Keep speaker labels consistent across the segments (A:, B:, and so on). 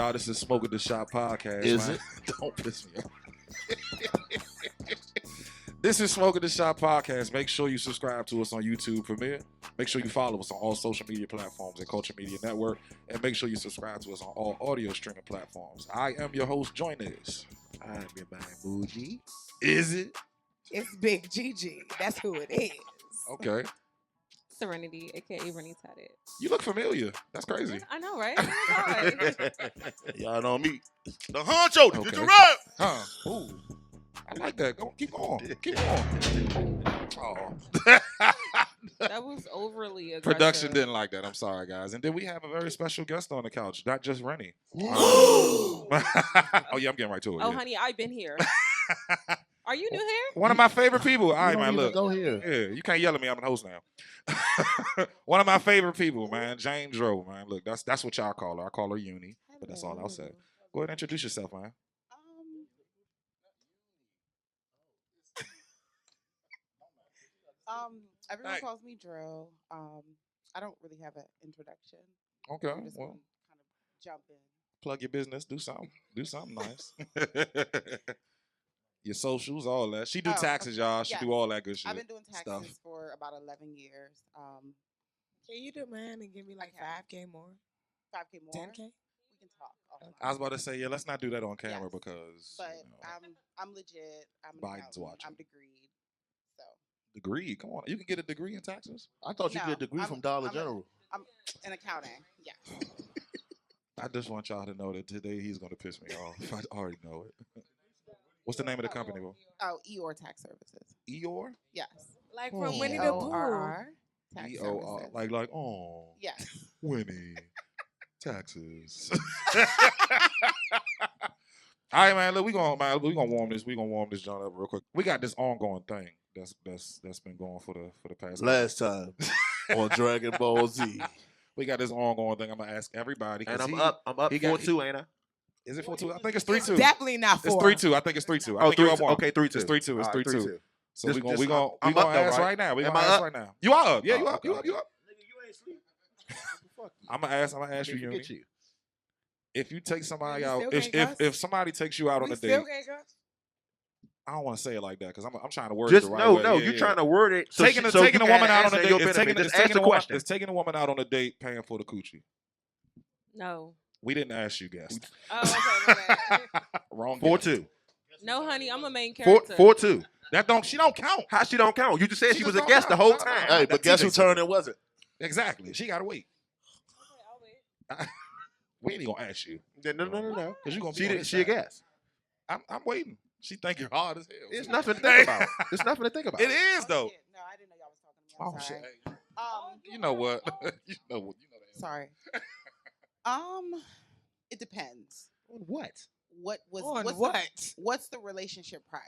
A: y'all. This is Smoke at the Shop podcast.
B: Is
A: man.
B: it?
A: Don't piss me off. This is Smoke at the Shop podcast. Make sure you subscribe to us on YouTube Premiere. Make sure you follow us on all social media platforms and Culture Media Network. And make sure you subscribe to us on all audio streaming platforms. I am your host, Join This.
B: I'm your man, Muji.
A: Is it?
C: It's Big Gigi. That's who it is.
A: Okay.
D: Serenity, aka Rennie Tatted.
A: You look familiar. That's crazy.
D: I know, right? Oh my God.
B: Y'all know me. The honcho.
A: Okay.
B: Get the rap.
A: Huh. Ooh. I like that. Go, keep going. Keep going. Oh.
D: That was overly aggressive.
A: Production didn't like that. I'm sorry, guys. And then we have a very special guest on the couch, not just Rennie. Oh, yeah, I'm getting right to it.
D: Oh,
A: yeah.
D: honey, I've been here. Are you new here?
A: One of my favorite people. All right, man, look.
B: Go here.
A: Yeah, you can't yell at me. I'm the host now. One of my favorite people, man, Jane Dro, man. Look, that's what y'all call her. I call her Uni, but that's all I'll say. Go ahead and introduce yourself, man.
C: Everyone
A: Hey.
C: calls me Dro. I don't really have an introduction.
A: Okay,
C: I'm just
A: well,
C: gonna kind of jump in.
A: plug your business. Do something. Do something nice. Your socials, all that. She do
C: Oh,
A: taxes, y'all. She
C: yeah.
A: do all that good shit.
C: I've been doing taxes
A: stuff.
C: for about 11 years.
E: Can you do mine and give me like
C: I
E: 5K more?
C: 5K more.
E: 10K?
C: We can talk. offline.
A: I was about to say, yeah, let's not do that on camera
C: Yes.
A: because
C: But
A: you know,
C: I'm legit. I'm an
A: Biden's
C: accountant.
A: watching.
C: I'm degreed. So
A: degree. Come on, you can get a degree in taxes.
B: I thought you
C: No,
B: get a degree
C: I'm-
B: from Dollar
C: I'm a-
B: General.
C: I'm in accounting. Yeah.
A: I just want y'all to know that today he's gonna piss me off. I already know it. What's the name of the company, bro?
C: Oh, Eeyore Tax Services.
A: Eeyore?
C: Yes.
E: Like
A: Oh.
E: from Winnie the Pooh.
C: EORR Tax
A: E-O-R.
C: Services.
A: Like, oh,
C: Yes.
A: Winnie. Taxes. All right, man. Look, we gonna warm this. We gonna warm this joint up real quick. We got this ongoing thing that's been going for the past.
B: Last time on Dragon Ball Z.
A: We got this ongoing thing. I'm gonna ask everybody. 'cause
B: And
A: he-
B: I'm up
A: he got-
B: 4-2, ain't I?
A: Is it 4-2? I think it's 3-2.
E: Definitely not 4.
A: It's 3-2. I think it's 3-2. I
B: Oh,
A: think you're up
B: 3-2.
A: one.
B: Okay, 3-2.
A: It's 3-2. It's
B: All right,
A: 3-2. So
B: Just-
A: we
B: I'm
A: gonna
B: up though,
A: ask
B: right?
A: right now. We
B: Am
A: gonna
B: I
A: ask
B: up?
A: right now. You are up. Yeah, you
B: Oh,
A: up.
B: okay.
A: You up. You up.
B: Nigga, you ain't sleep.
A: I'm gonna ask you, Uni.
B: Forget you.
A: If you take somebody
E: You
A: out,
E: still
A: if
E: can't cuss?
A: if somebody takes you out on
E: We
A: a
E: still
A: date,
E: can't cuss?
A: I don't want to say it like that because I'm trying to word
B: Just
A: it the right
B: no,
A: way.
B: no.
A: Yeah,
B: You're
A: yeah.
B: trying to word it. So
A: taking
B: she-
A: a,
B: so
A: taking
B: you
A: a woman
B: can
A: out on a
B: answer
A: date.
B: your
A: Is taking,
B: benefit.
A: is
B: Just ask
A: taking
B: the
A: a woman,
B: question.
A: is taking a woman out on a date paying for the coochie.
D: No.
A: We didn't ask you, guest.
D: Oh, okay. My bad.
A: Wrong.
B: 4-2.
D: No, honey, I'm a main
B: 4
D: character.
B: 4-2.
A: That don't. She don't count.
B: How she don't count? You just said
A: She
B: she
A: just
B: was a
A: don't
B: guest the
A: count.
B: whole
A: No, no,
B: time.
A: no.
B: Hey,
A: but guess who
B: turned it wasn't?
A: Exactly. She gotta wait.
D: Okay, I'll wait.
A: We ain't even gonna ask you
B: No.
A: because you gonna be.
B: She
A: on
B: did.
A: this
B: She a
A: side.
B: guest.
A: I'm waiting. She think you're hard as hell.
B: It's nothing to think about. It's nothing to think about.
A: It is
C: Oh,
A: though.
C: shit. No, I didn't know y'all was talking to me. I'm
A: Oh
C: sorry.
A: shit. You know what? You know what? You know that.
C: Sorry. It depends.
B: On what?
C: What was
E: On
C: what's
E: what?
C: what's the relationship prior?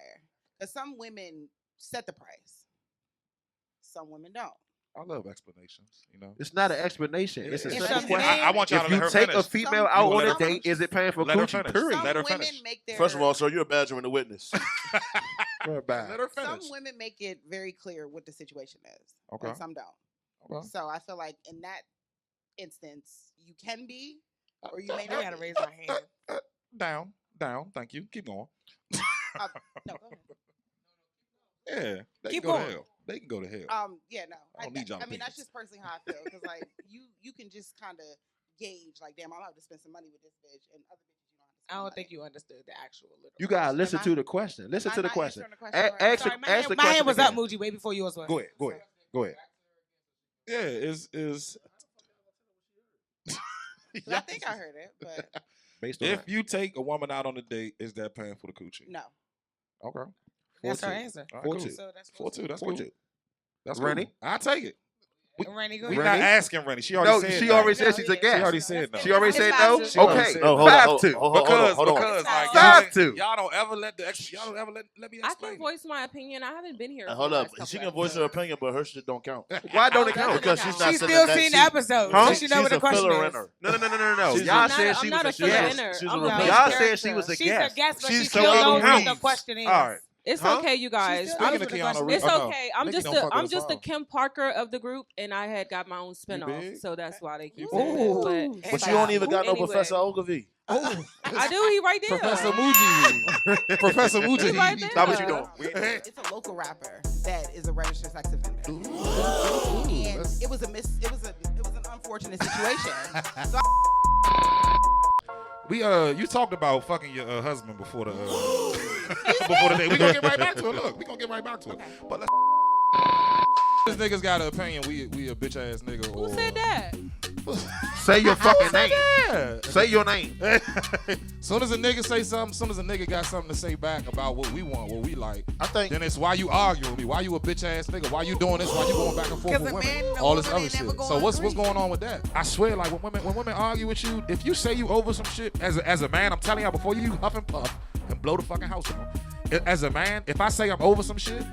C: Because some women set the price. Some women don't.
A: I love explanations. You know.
B: It's not an explanation. It's a
E: It's
B: simple
E: something
B: question.
A: I want y'all
B: If
A: to let
B: you
A: her
B: take
A: finish.
B: a female
C: Some-
B: out
A: You
B: on
A: let
B: a
A: her
B: date,
A: finish.
B: is it paying for
A: Let her
B: coochie?
A: finish.
B: Period.
C: Some
A: Let her
C: women
A: finish.
C: make their
F: First of all, sir, you're badgering the witness.
A: Let her
C: some
A: finish.
C: women make it very clear what the situation is.
A: Okay.
C: And some don't.
A: Okay.
C: So I feel like in that instance, you can be, or you may
E: I
C: not.
E: gotta
C: be.
E: raise my hand.
A: Down. Thank you. Keep going.
C: No, go ahead.
A: Yeah. They
E: Keep
A: can go to
E: going.
A: hell. They can go to hell.
C: Yeah, no.
A: I don't need y'all
C: I mean, that's
A: opinions.
C: just personally how I feel because, like, you can just kind of gauge, like, damn, I'm about to spend some money with this bitch, and other bitches you don't have to.
E: I
C: spend
E: don't
C: money.
E: think you understood the actual literal.
B: You gotta
E: question.
B: listen
C: Am
B: to
C: I-
B: the question. Listen
C: Am
B: to
C: I
B: the
C: not
B: question.
C: answering the question right?
B: Ask
E: Sorry,
B: the
E: my
B: question.
E: hand was up,
B: again.
E: Muji, way before yours was.
B: Go ahead.
A: Yeah. Is.
C: I think I heard it, but
B: Based on
A: If you take a woman out on a date, is that paying for the coochie?
C: no.
A: Okay.
E: That's her
B: 4-2.
E: answer.
A: All right, cool.
B: 4-2.
E: So that's
A: 4-2. That's
B: 4-2.
A: cool. That's
B: Rennie?
A: cool. I'll take it.
E: Rennie, go
A: We're
E: ahead.
A: not
B: Rennie?
A: asking Rennie. She already
B: No,
A: said
B: she
A: no.
B: already said she's a
E: She
B: guest.
A: already said no.
B: She already
E: It's
B: said
E: five
B: no.
E: to-
A: She already
B: Okay,
A: said
B: no,
A: no.
B: 5-2.
A: Because
E: on.
A: like
B: Five
A: y'all,
B: to.
A: y'all don't ever let y'all don't ever let me
D: I
A: explain.
D: can voice my opinion. I haven't been here. for
F: Hold
D: the
F: up.
D: last couple
F: She can voice her
D: episodes.
F: opinion, but her shit don't count.
B: Why don't
D: Oh,
B: it count?
D: doesn't
F: Because
D: it
F: she's
D: count?
F: not
E: She's
F: sending
E: still
F: that.
E: seen the episode.
B: Huh?
E: So she know what the
F: She's a
E: question
F: filler
E: is.
F: in her.
B: No.
F: She's
B: Y'all
D: I'm
B: said
D: not,
B: she
D: I'm not a
B: was a
D: filler
B: guest.
D: inner.
F: She's
D: I'm
F: a
D: a main
B: Y'all
D: character.
B: said she was a
E: She's
B: guest.
E: a guest, but
B: She's
E: she still
B: so
E: knows what
B: confused.
E: the question is.
A: All right.
D: It's
B: Huh?
D: okay, you guys.
E: still
D: I'm,
E: knows
A: Speaking of
E: what the
A: Keanu
E: question
A: Reeves,
D: it's
A: oh, no.
D: okay. I'm
A: Nikki
D: just
A: don't
D: the
A: fuck with
D: I'm
A: us
D: just the
A: wrong.
D: Kim Parker of the group, and I had got my own spinoff,
A: big?
D: so that's why they keep
C: Ooh.
D: saying that.
F: But you don't even got no
D: Anyway.
F: Professor Ogilvy.
B: Oh,
D: I do. He right there.
A: Professor Muji. Professor Muji.
D: He right there.
F: Stop what you doing.
C: It's a local rapper that is a registered sex offender. And it was an unfortunate situation. So
A: You talked about fucking your husband before the before the day. We gonna get right back to it. Look, we gonna get right back to it. But let's. This nigga's got an opinion. We a bitch ass nigga.
D: Who said that?
B: say your fucking name.
A: Yeah.
B: Say your name.
A: Soon as a nigga say something, soon as a nigga got something to say back about what we want, what we like,
F: I think
A: then it's why you arguing with me. Why you a bitch ass nigga? Why you doing this? Why you going back and forth with women? All this other shit. So what's going on with that? I swear, like when women argue with you, if you say you over some shit as a man, I'm telling you before you huff and puff and blow the fucking house down. As a man, if I say I'm over some shit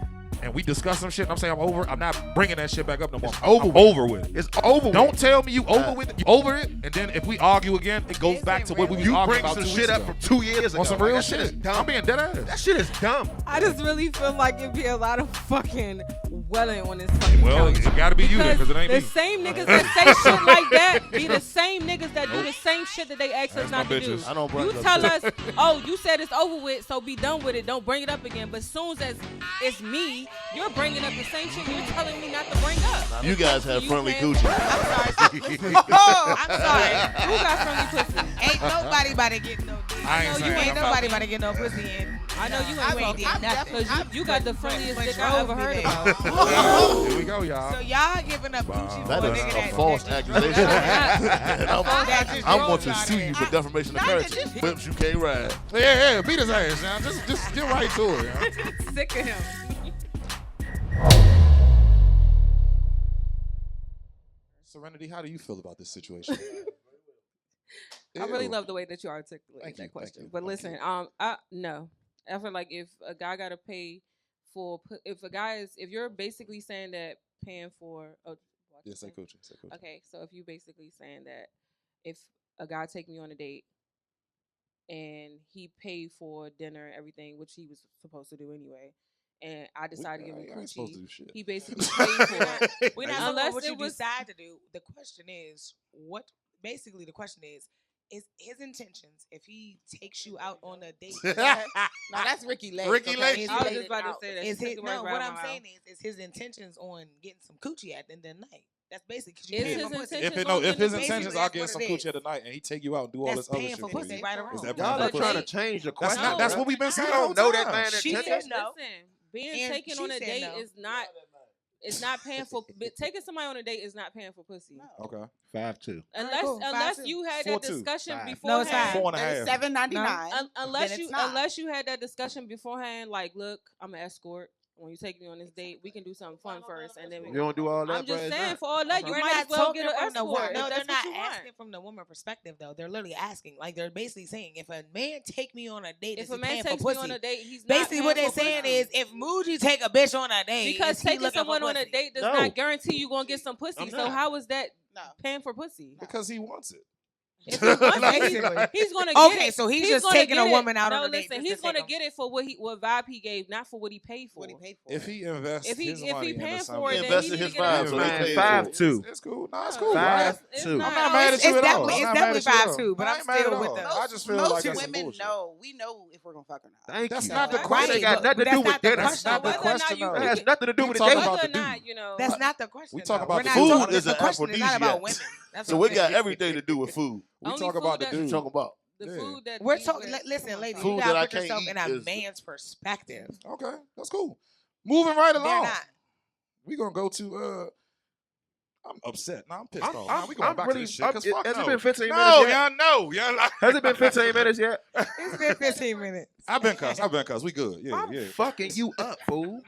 A: and we discuss some shit and I'm saying I'm over, I'm not bringing that shit back up no more. I'm over with it.
B: It's over.
A: Don't tell me you over with it. You over it, and then if we argue again, it goes back to what we
B: You
A: arguing
B: bring
A: about
B: some
A: 2
B: shit
A: weeks
B: up
A: ago.
B: from 2 years ago.
A: On some real
B: Like, that is
A: shit.
B: dumb.
A: I'm being dead ass.
B: That shit is dumb.
G: I just really feel like it'd be a lot of fucking welling on this fucking
A: Well,
G: couch.
A: it gotta be you then, because it ain't
D: the
A: me.
D: same niggas that say shit like that be the same niggas that do the same shit that they ask us
A: That's my
D: not to do.
A: bitches.
F: I don't bring
D: You
F: up
D: tell
F: shit.
D: us, oh, you said it's over with, so be done with it. Don't bring it up again. But soon as it's me, you're bringing up the same shit you're telling me not to bring up.
F: You guys have
D: You
F: friendly
D: can't-
F: coochie.
E: Oh, I'm sorry.
D: Who got friendly pussy?
E: Ain't nobody about to get no dick.
A: I ain't
D: know you
A: saying
D: ain't
E: Ain't
A: I'm
E: nobody
A: fucking-
E: about to get no pussy in.
D: I know you ain't
E: I
D: fucking
E: did nothing.
D: because you got the friendliest
E: But
D: dick I
E: drove
D: ever
E: me
D: heard
E: there.
D: about.
A: Here we go, y'all.
E: So y'all giving up coochie for
F: That
E: a
F: is
E: nigga
F: a
E: that
F: false
E: that
F: accusation. And
E: I'm
F: I'm going to sue you for defamation of character. Whips you can't ride.
A: Yeah, beat his ass, y'all. Just get right to it, y'all.
D: Sick of him.
A: Serenity, how do you feel about this situation?
D: I really
A: Ew.
D: love the way that you articulate
A: Thank you,
D: that question.
A: thank you,
D: But
A: thank
D: listen, no. I feel like if a guy got to pay for, if you're basically saying that paying for,
A: Yeah, say coochie. Say coochie.
D: Okay, so if you basically saying that if a guy take me on a date and he paid for dinner and everything, which he was supposed to do anyway, and I decided to give him
A: I ain't supposed to
D: coochie,
A: do shit.
D: he basically paid for it.
E: We're not
D: Unless
E: talking about what
D: it
E: you
D: was-
E: decide to do. The question is, basically the question is his intentions, if he takes you out on a date,
C: no, that's Ricky Lake.
A: Ricky Lake.
C: Is
D: I was
C: it-
D: just about to say that.
E: is
D: She took
E: his,
D: the words
E: no,
D: right
E: what
D: out
E: I'm
D: my
E: saying
D: mouth.
E: is his intentions on getting some coochie at the end of the night. That's basically because
D: Is
E: you paying
D: his
E: for pussy.
D: intentions
A: If
D: on
A: his
D: getting
A: intentions
E: basically
A: are
E: that's
A: getting
E: what
A: some
E: it
A: coochie
E: is.
A: at the night and he take you out and do all
E: That's
A: this other
E: paying
A: shit
E: for
A: for
E: pussy,
A: you,
E: right or wrong.
A: is that
B: Y'all
A: paying
B: are
A: for
B: trying to
A: pussy?
B: change the
A: That's
B: question.
A: not. That's
B: bro.
A: what we've been saying.
B: You
A: the whole
B: don't know that
A: time.
B: man
E: She
B: intentions.
E: said no.
D: Listen, being
E: And
D: taken
E: she
D: on a
E: said
D: date
E: no.
D: is not. It's not paying for taking somebody on a date is not paying for pussy.
C: No.
A: Okay.
B: 5-2.
D: Unless
E: cool.
D: unless
E: 5-2.
D: you had
A: 4-2.
D: that discussion
B: 5.
D: beforehand.
E: No, it's 5.
A: 4.5.
C: $7.99.
D: Unless
C: Then
D: you
C: it's not.
D: unless you had that discussion beforehand, like, look, I'm an escort. When you take me on this date, we can do something fun first, and then we
B: You don't do all that,
D: I'm
B: bro,
D: just
B: it's
D: saying,
B: not.
D: for all that,
B: Okay.
D: you
E: We're
D: might
E: not
D: as well
E: talking
D: get an
E: from the
D: escort.
E: woman.
D: if
E: No, they're
D: that's
E: not
D: what you want.
E: asking from the woman perspective though. They're literally asking. Like they're basically saying, if a man take me on a date,
D: If
E: is
D: a
E: he
D: man
E: paying
D: takes
E: for
D: me
E: pussy?
D: on a date, he's
E: Basically,
D: not
E: what
D: paying
E: they're
D: for
E: saying
D: pussy.
E: is, if Muji take a bitch on a date,
D: Because
E: is he
D: taking
E: looking
D: someone
E: for
D: on a
E: pussy?
D: date does
B: No.
D: not guarantee you gonna get some pussy.
B: I'm
D: So
B: not.
D: how is that
C: No.
D: paying for pussy?
A: Because he wants it.
D: If he wants it, he's gonna get
E: Okay,
D: it.
E: so he's
D: He's
E: just
D: gonna
E: taking
D: get
E: a
D: it.
E: woman out
D: no,
E: on a date.
D: listen,
E: just
D: he's
E: to take
D: gonna
E: him.
D: get it for what vibe he gave, not for what he paid for.
C: What he paid for.
A: If he invests
D: If he-
A: his
D: if he
A: money into
D: paying for
A: something,
D: it,
F: He
D: then
F: invested
D: he
F: his
D: need to get
F: vibe,
D: it.
F: so he
B: Man,
F: paid
B: 5-2.
A: It's cool. No, it's
D: No,
A: cool.
B: Five,
D: it's
B: two.
D: not.
A: I'm not
E: No,
A: mad
E: it's
A: at you at all.
E: definitely,
A: I'm
E: it's
A: not mad
E: definitely
A: at you at all.
E: 5-2, but
A: I
E: I'm
A: ain't mad
E: still
A: at
E: with
A: all.
E: the.
A: I just feel
C: Most
A: like that's some
C: women
A: bullshit.
C: know. We know if we're gonna fuck or not.
B: Thank
A: That's
B: you.
A: not the
E: Right,
A: question.
B: That ain't got
E: but
B: nothing to
E: that's
B: do with
E: not the
B: dinner.
A: That's not the
D: Whether or not
A: question,
D: you
A: though.
B: That
D: pick
B: has
D: it-
B: nothing to do
A: We
B: with the
A: talking
B: date.
A: about
D: Whether
A: the
D: or not,
A: dude.
D: you know,
E: That's not the question.
A: We talk
E: though.
A: about
E: We're
A: the
E: not
A: food
E: talking-
F: is
E: the
F: an
E: question is not about
F: aphrodisiac.
E: women. That's
F: So
E: what
F: we
E: I'm
F: got
E: saying.
F: everything to do with food.
A: We
D: Only
A: talk
D: food
A: about the
D: that-
F: What you
A: dude.
F: talking about?
D: the
A: Yeah.
D: food that
E: We're
D: we
E: talking.
D: with-
E: Listen, lady,
F: Food
E: you
F: that
E: gotta
F: I
E: put
F: can't
E: yourself
F: eat
E: in a
F: is-
E: man's perspective.
A: Okay, that's cool. Moving right
E: They're
A: along.
E: not.
A: We gonna go to I'm upset. Now I'm pissed off. Now
B: I'm
A: we going back to
B: really.
A: this shit. Cause fuck
B: Has
A: no.
B: it been 15
A: No,
B: minutes yet?
A: y'all know. Y'all like,
B: Has it been 15 minutes yet?
E: It's been 15 minutes.
A: I've been cussed. We good. Yeah,
B: I'm
A: yeah.
B: fucking you up, fool.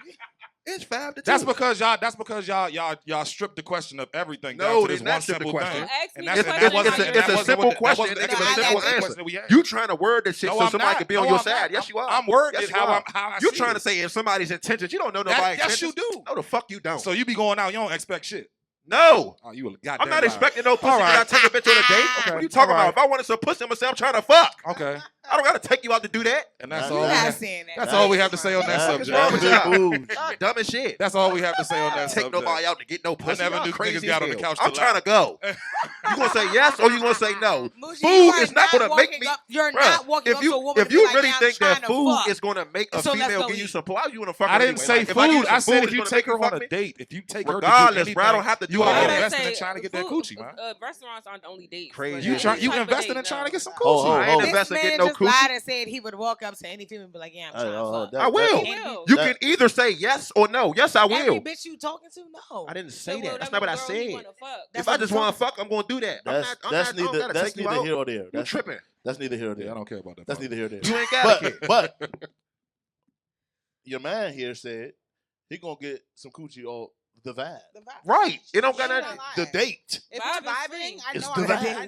B: It's 5-2.
A: That's because y'all stripped the question of everything
B: No,
A: down to
B: they
A: this
B: not
A: one
B: stripped the
A: simple
B: question.
A: thing.
D: Ask me
A: And
D: the
A: that's
B: It's,
D: question.
B: it's,
D: like
B: it's a simple question.
A: That
B: It's a
A: wasn't
B: simple
A: the
B: answer.
A: question that we had.
B: You trying to word this shit
A: No,
B: so
A: I'm
B: somebody
A: not.
B: can be on
A: No,
B: your
A: I'm
B: side.
A: not.
B: Yes, you are.
A: I'm wording
B: Yes,
A: it
B: you
A: how
B: are.
A: I
B: You
A: see
B: trying
A: it.
B: to say if somebody's intentions, you don't know nobody's
A: Yes, you
B: intentions.
A: do.
B: No, the fuck you don't.
A: So you be going out, you don't expect shit.
B: No.
A: Oh, you a goddamn
B: I'm not
A: liar.
B: expecting no pussy
A: All
B: when
A: right.
B: I take a bitch on a date.
A: Okay.
B: What are you talking
A: All right.
B: about? If I wanted some pussy, I'm gonna say I'm trying to fuck.
A: Okay.
B: I don't gotta take you out to do that.
A: And that's
F: Nah,
A: all.
E: You're
A: We
E: not
A: have,
E: saying that.
A: that's all we have to say on that
F: That's
A: subject.
B: wrong with y'all?
F: big moves.
B: Y'all dumb as shit.
A: That's all we have to say on that
B: Take
A: subject.
B: nobody out to get no pussy.
A: never
B: Y'all
A: knew
B: crazy
A: niggas got
B: as
A: on the
B: hell.
A: couch
B: I'm
A: to
B: trying to go. You gonna say yes or you gonna say no?
E: Muji,
B: Food
E: you are
B: is not gonna make
E: walking
B: me.
E: up- You're
B: Bruh,
E: not walking
B: if
E: up to a
B: you
E: woman
B: if
E: and be
B: you
E: like,
B: really
E: "Yeah, I'm
B: think that
E: trying to
B: food
E: fuck."
B: is gonna make a
E: So let's
B: female
E: go
B: give you
E: eat.
B: some pussy, why you wanna fuck her
A: I didn't
B: anyway?
A: say
B: Like, if I give
A: food.
B: you some
A: I said
B: food,
A: if you
B: it's
A: take
B: gonna
A: her
B: make
A: on
B: you
A: a
B: fuck me?
A: date, if you take her to do
B: Regardless,
A: anything,
B: bro, I don't have to
A: you
B: do
A: are
B: all
D: I
B: that.
A: investing in trying to get that coochie, man.
D: Restaurants aren't the only dates.
B: Crazy.
A: You
B: Yeah.
A: investing in trying to get some
F: Oh,
A: coochie.
B: I ain't
F: oh.
B: investing in
E: This
B: getting
E: man
B: no
E: just lied
B: coochie.
E: and said he would walk up to any female and be like, "Yeah, I'm
F: Hey,
E: trying to
F: oh,
E: fuck."
F: that-
B: I will.
D: He will.
B: You
F: That-
B: can either say yes or no. Yes, I
E: Every
B: will.
E: bitch you talking to, no.
B: I didn't
D: So
B: say that.
D: whatever
B: That's not what I
D: girl you
B: said.
D: wanna fuck.
E: That's
B: If I
E: what
B: just
E: I'm
B: want to
E: talking
B: fuck, I'm gonna do that. I don't
F: That's
B: gotta
F: neither
B: take you out.
F: here or there.
B: You
F: That's
B: tripping.
F: That's neither here or
A: Yeah, I
F: there.
A: don't care about that.
F: That's
A: part.
F: neither here or there.
B: You ain't got a kid.
F: But your man here said he gonna get some coochie on the vibe.
B: Right. It don't got
C: She's
B: nothing.
C: not
F: The
C: lying.
F: date.
C: If
D: Vibe
C: we're
D: is
C: vibing,
D: free.
C: I
F: It's
C: know
F: the
C: I'm
F: vibe.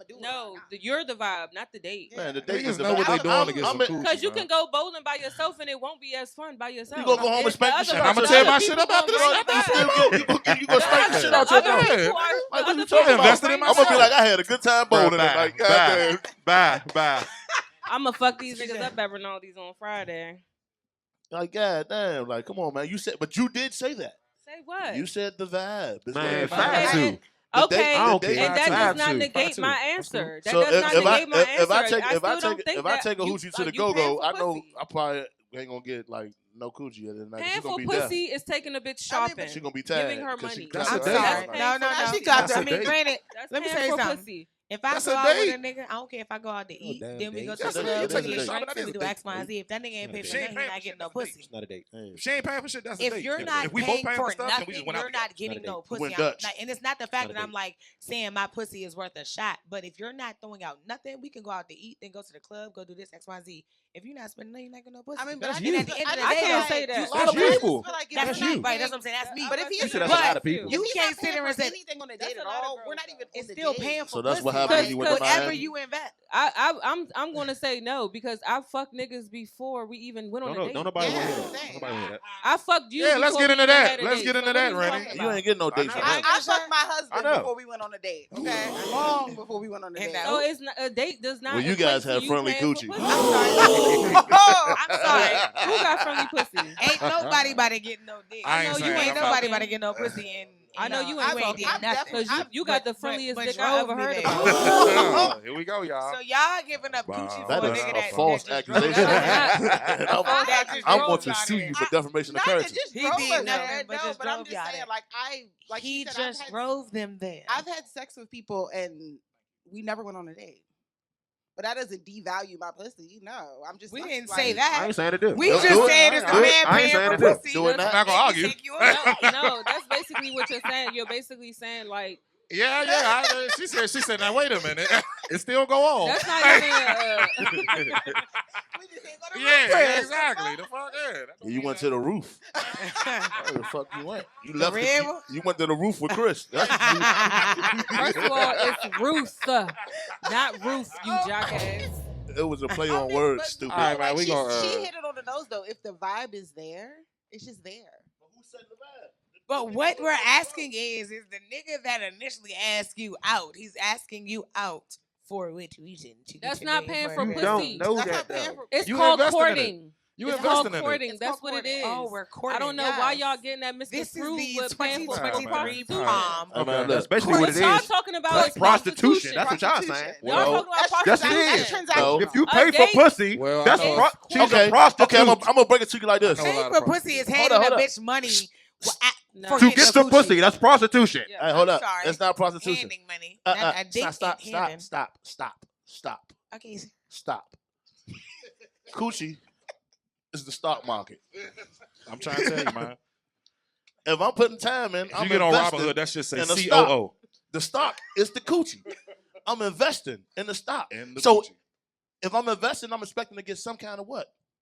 C: a do it.
D: No, you're the vibe, not the date.
C: Yeah.
F: Man, the date
A: Niggas
F: is the
A: know what
F: vibe.
A: they doing to get some
F: I'm-
A: coochie.
D: Because you
A: man.
D: can go bowling by yourself and it won't be as fun by yourself.
F: You gonna go home and
D: It's
F: spank
D: the
F: the
D: other
F: shit
A: And
F: out
A: I'ma
F: your
A: tear
D: other
A: my
D: people
A: shit up after
D: gonna
A: this
D: bring
A: episode.
D: it back.
F: You gonna spank the shit out
D: The
F: your
D: other
F: girl.
D: people are-
F: Like,
D: the
F: what
D: other
F: you
D: people
F: talking
A: I
F: about?
A: invested in
D: bring
F: I'm gonna be
A: myself.
F: like, I had a good time bowling tonight. Goddamn.
B: Bye.
D: I'm gonna fuck these niggas up every now and then on Friday.
F: Like, goddamn. Like, come on, man. You said, but you did say that.
D: Say what?
F: You said the vibe. It's
B: Man,
F: what everybody
B: five
F: says.
B: two.
F: The
D: Okay,
F: date-
B: I don't
F: the date-
B: care.
D: and that
B: Five
D: does not
B: two.
D: negate
A: Five
D: my
A: two.
D: answer. That
F: So
D: does not negate my answer.
F: if I take
D: I still don't think
F: if I
D: that
F: take a
D: you-
F: hoochie to the
D: you paying
F: go-go,
D: for
F: I know
D: pussy.
F: I probably ain't gonna get like no coochie at the night.
D: Paying
F: She's
D: for
F: gonna be
D: pussy is taking a bitch shopping.
F: She's gonna be tagged.
D: Giving her
F: 'cause she
D: money.
F: got
A: I'm
F: her
A: sorry.
F: ass
D: That's
F: all
D: paying
E: No,
D: for
E: no,
D: pussy.
E: no.
C: She got
E: I
C: the
E: mean,
A: date.
E: granted,
D: That's
E: let me
D: paying
E: tell you
D: for
E: something.
D: pussy.
E: If I
A: That's
E: go
A: a
E: out with a
A: date.
E: nigga, I don't care if I go out to eat,
B: damn
E: then we go
B: date.
E: to the
A: That's a-
E: club,
A: you
E: we
A: taking
E: do
A: a shot, but
E: drinks,
A: that is
E: we
A: a
E: do
A: date,
E: X, Y, and Z. If that nigga ain't paying
A: She
E: for
A: ain't
E: nothing, he
A: paying
E: not
A: for
E: getting
A: shit,
E: no
A: that's a date.
E: pussy.
B: It's not a date.
A: If she ain't paying for shit, that's a
E: If
A: date.
E: you're not
A: if we both
E: paying
A: paying
E: for
A: for stuff, then we just
E: nothing,
A: went out
E: you're
A: to
E: not getting
B: Not a
E: no
B: date.
E: pussy.
F: Went
E: I'm
F: Dutch.
E: not- and it's not the fact
B: Not a
E: that I'm
B: date.
E: like saying my pussy is worth a shot, but if you're not throwing out nothing, we can go out to eat, then go to the club, go do this X, Y, Z. If you're not spending nothing, you're not getting no pussy.
C: I mean, but
B: That's
C: I
B: you.
E: And at the end of the
D: I
E: day,
D: can't
E: like,
D: say that.
C: You
A: That's
C: I just
A: you.
C: feel like if
E: That's
C: you're
E: me,
C: not
E: right? That's
C: paying-
E: what I'm saying. That's me.
C: But if he
B: You
C: is
B: said that's a lot of people.
C: You
E: You
C: can't
E: can't sit there and say
C: anything on the
D: That's
C: date
D: a
C: at
D: lot of
C: all.
D: girls,
C: We're not
D: though.
C: even
E: it's
C: on the
E: still
C: date.
E: paying for
F: So that's what
E: pussy.
F: happened when
D: you
F: went to
E: Whatever
F: Miami?
E: you invest.
D: I'm gonna say no because I fucked niggas before we even went on a
B: Don't
D: date.
B: nobody want to
C: Yeah,
B: hear that.
C: same.
B: Nobody want to hear that.
D: I fucked you.
A: Yeah, let's
D: before
A: get
D: we
A: into
D: even
A: that.
D: had a
A: Let's
D: date.
A: get
D: So
A: into
D: what
A: that,
D: are you
A: Rennie.
D: talking
F: You
D: about?
F: ain't getting no dates
B: know.
F: from him.
C: I fucked my husband
B: I know.
C: before we went on a date. Okay, long before we went on a date.
E: And
D: So it's not, a date does not.
F: Well, you
D: equate
F: guys
D: to
F: have
D: you
F: friendly
D: paying for
F: coochie.
D: pussy.
E: I'm sorry.
D: Who got friendly pussy?
E: Ain't nobody about to get no dick.
A: I ain't
E: know you
A: saying
E: ain't
A: I'm
E: nobody
A: fucking-
E: about to get no pussy, and
D: I know you ain't
E: did
D: fucking.
E: nothing.
D: Because you got the friendliest dick I ever heard about.
A: Oh, here we go, y'all.
E: So y'all giving up coochie for
F: That
E: a
F: is
E: nigga
F: a
E: that
F: false
E: that just drove
F: accusation.
E: y'all there.
F: I'm-
E: That just
F: I'm
E: drove
F: going to
E: y'all
F: sue
E: there.
F: you for defamation of
C: Not that
F: character.
C: just
E: He
C: drove
E: did
C: us
E: nothing,
C: there,
E: but
C: no,
E: just
C: but I'm
E: drove
C: just
E: y'all
C: saying,
E: there.
C: like like
E: He
C: she said,
E: just drove them there.
C: I've had sex with people and we never went on a date. But that doesn't devalue my pussy. No, I'm just.
E: We
C: like-
E: didn't
C: like-
E: say
B: I
E: that.
B: ain't saying to do.
E: We
F: Do
E: just
F: it.
E: said it's the
B: Do it.
E: man
B: I ain't
E: paying
B: saying
E: for
B: to do it.
E: pussy.
F: Do it now.
A: I'm not gonna
E: He
A: argue.
E: take you up.
D: No, that's basically what you're saying. You're basically saying like
A: Yeah. She said. Now wait a minute. It still go on.
D: that's not even.
C: We just ain't go to
A: Yeah,
C: Rutgers.
A: exactly. The fuck, yeah. That don't
F: You
A: mean
F: went
A: that.
F: to the roof. Where the fuck you went? You left.
E: red one?
F: You went to the roof with Chris. That's
D: First of all, it's Ruth, not Ruth, you jackass.
F: it was a play
C: I
F: on
C: mean,
F: words,
C: but
F: stupid.
A: All right, man,
C: like,
A: we
C: she
A: gonna,
C: hit it on the nose though. If the vibe is there, it's just there.
E: But what we're asking is the nigga that initially asked you out, he's asking you out for which reason? To get
D: That's
E: your
D: not
E: name
D: paying
E: for
D: for
E: a
B: You
E: pussy.
B: don't know
C: That's
B: that
C: not paying
B: though.
C: for.
D: It's
A: You
D: called
A: investing in it.
D: courting.
A: You
D: It's
A: investing
D: called
A: in it.
D: courting.
C: It's
D: That's
C: called
D: what it
C: courting.
D: is.
E: Oh, we're courting.
D: I don't know
C: yes.
D: why y'all getting that Mr.
E: This is
D: Fruit
E: the
D: with paying for
E: 2023
D: prostitution.
E: prom.
F: Hey, man,
B: Okay,
F: look,
B: that's basically what
D: What
B: it
D: y'all
B: is.
D: talking about
B: That's
D: is
B: prostitution. That's what y'all
C: Prostitution.
B: saying.
D: Y'all
F: Well,
D: talking about
B: that's
D: prostitution.
B: it.
C: That's transactional.
B: If you
D: A
B: pay for
D: date-
B: pussy,
A: Well, I
B: that's
A: know-
B: she's a
F: Okay,
B: prostitute.
F: I'm gonna break it to you like this.
A: I know a lot
E: Paying
A: of
E: for
A: prostitutes.
E: pussy is
F: Hold
E: handing
F: up,
E: a
F: hold up.
E: bitch money
D: No.
E: for
B: To
E: getting
B: get
E: a
B: some
E: coochie.
B: pussy, that's prostitution.
D: Yeah.
F: Hey, hold
E: I'm
F: up.
E: sorry.
F: That's not prostitution.
E: Handing money. Not a date
F: Stop.
E: and handing.
F: Stop.
E: Okay.
F: Stop. Coochie is the stock market.
A: I'm trying to tell you, man.
F: If I'm putting time in,
A: If
F: I'm
A: you get on
F: investing.
A: Robinhood, that shit say
F: in the
A: COO.
F: The stock is the coochie. I'm investing in the stock.
A: In the
F: So
A: Gucci.
F: if I'm investing, I'm expecting to get some kind of what?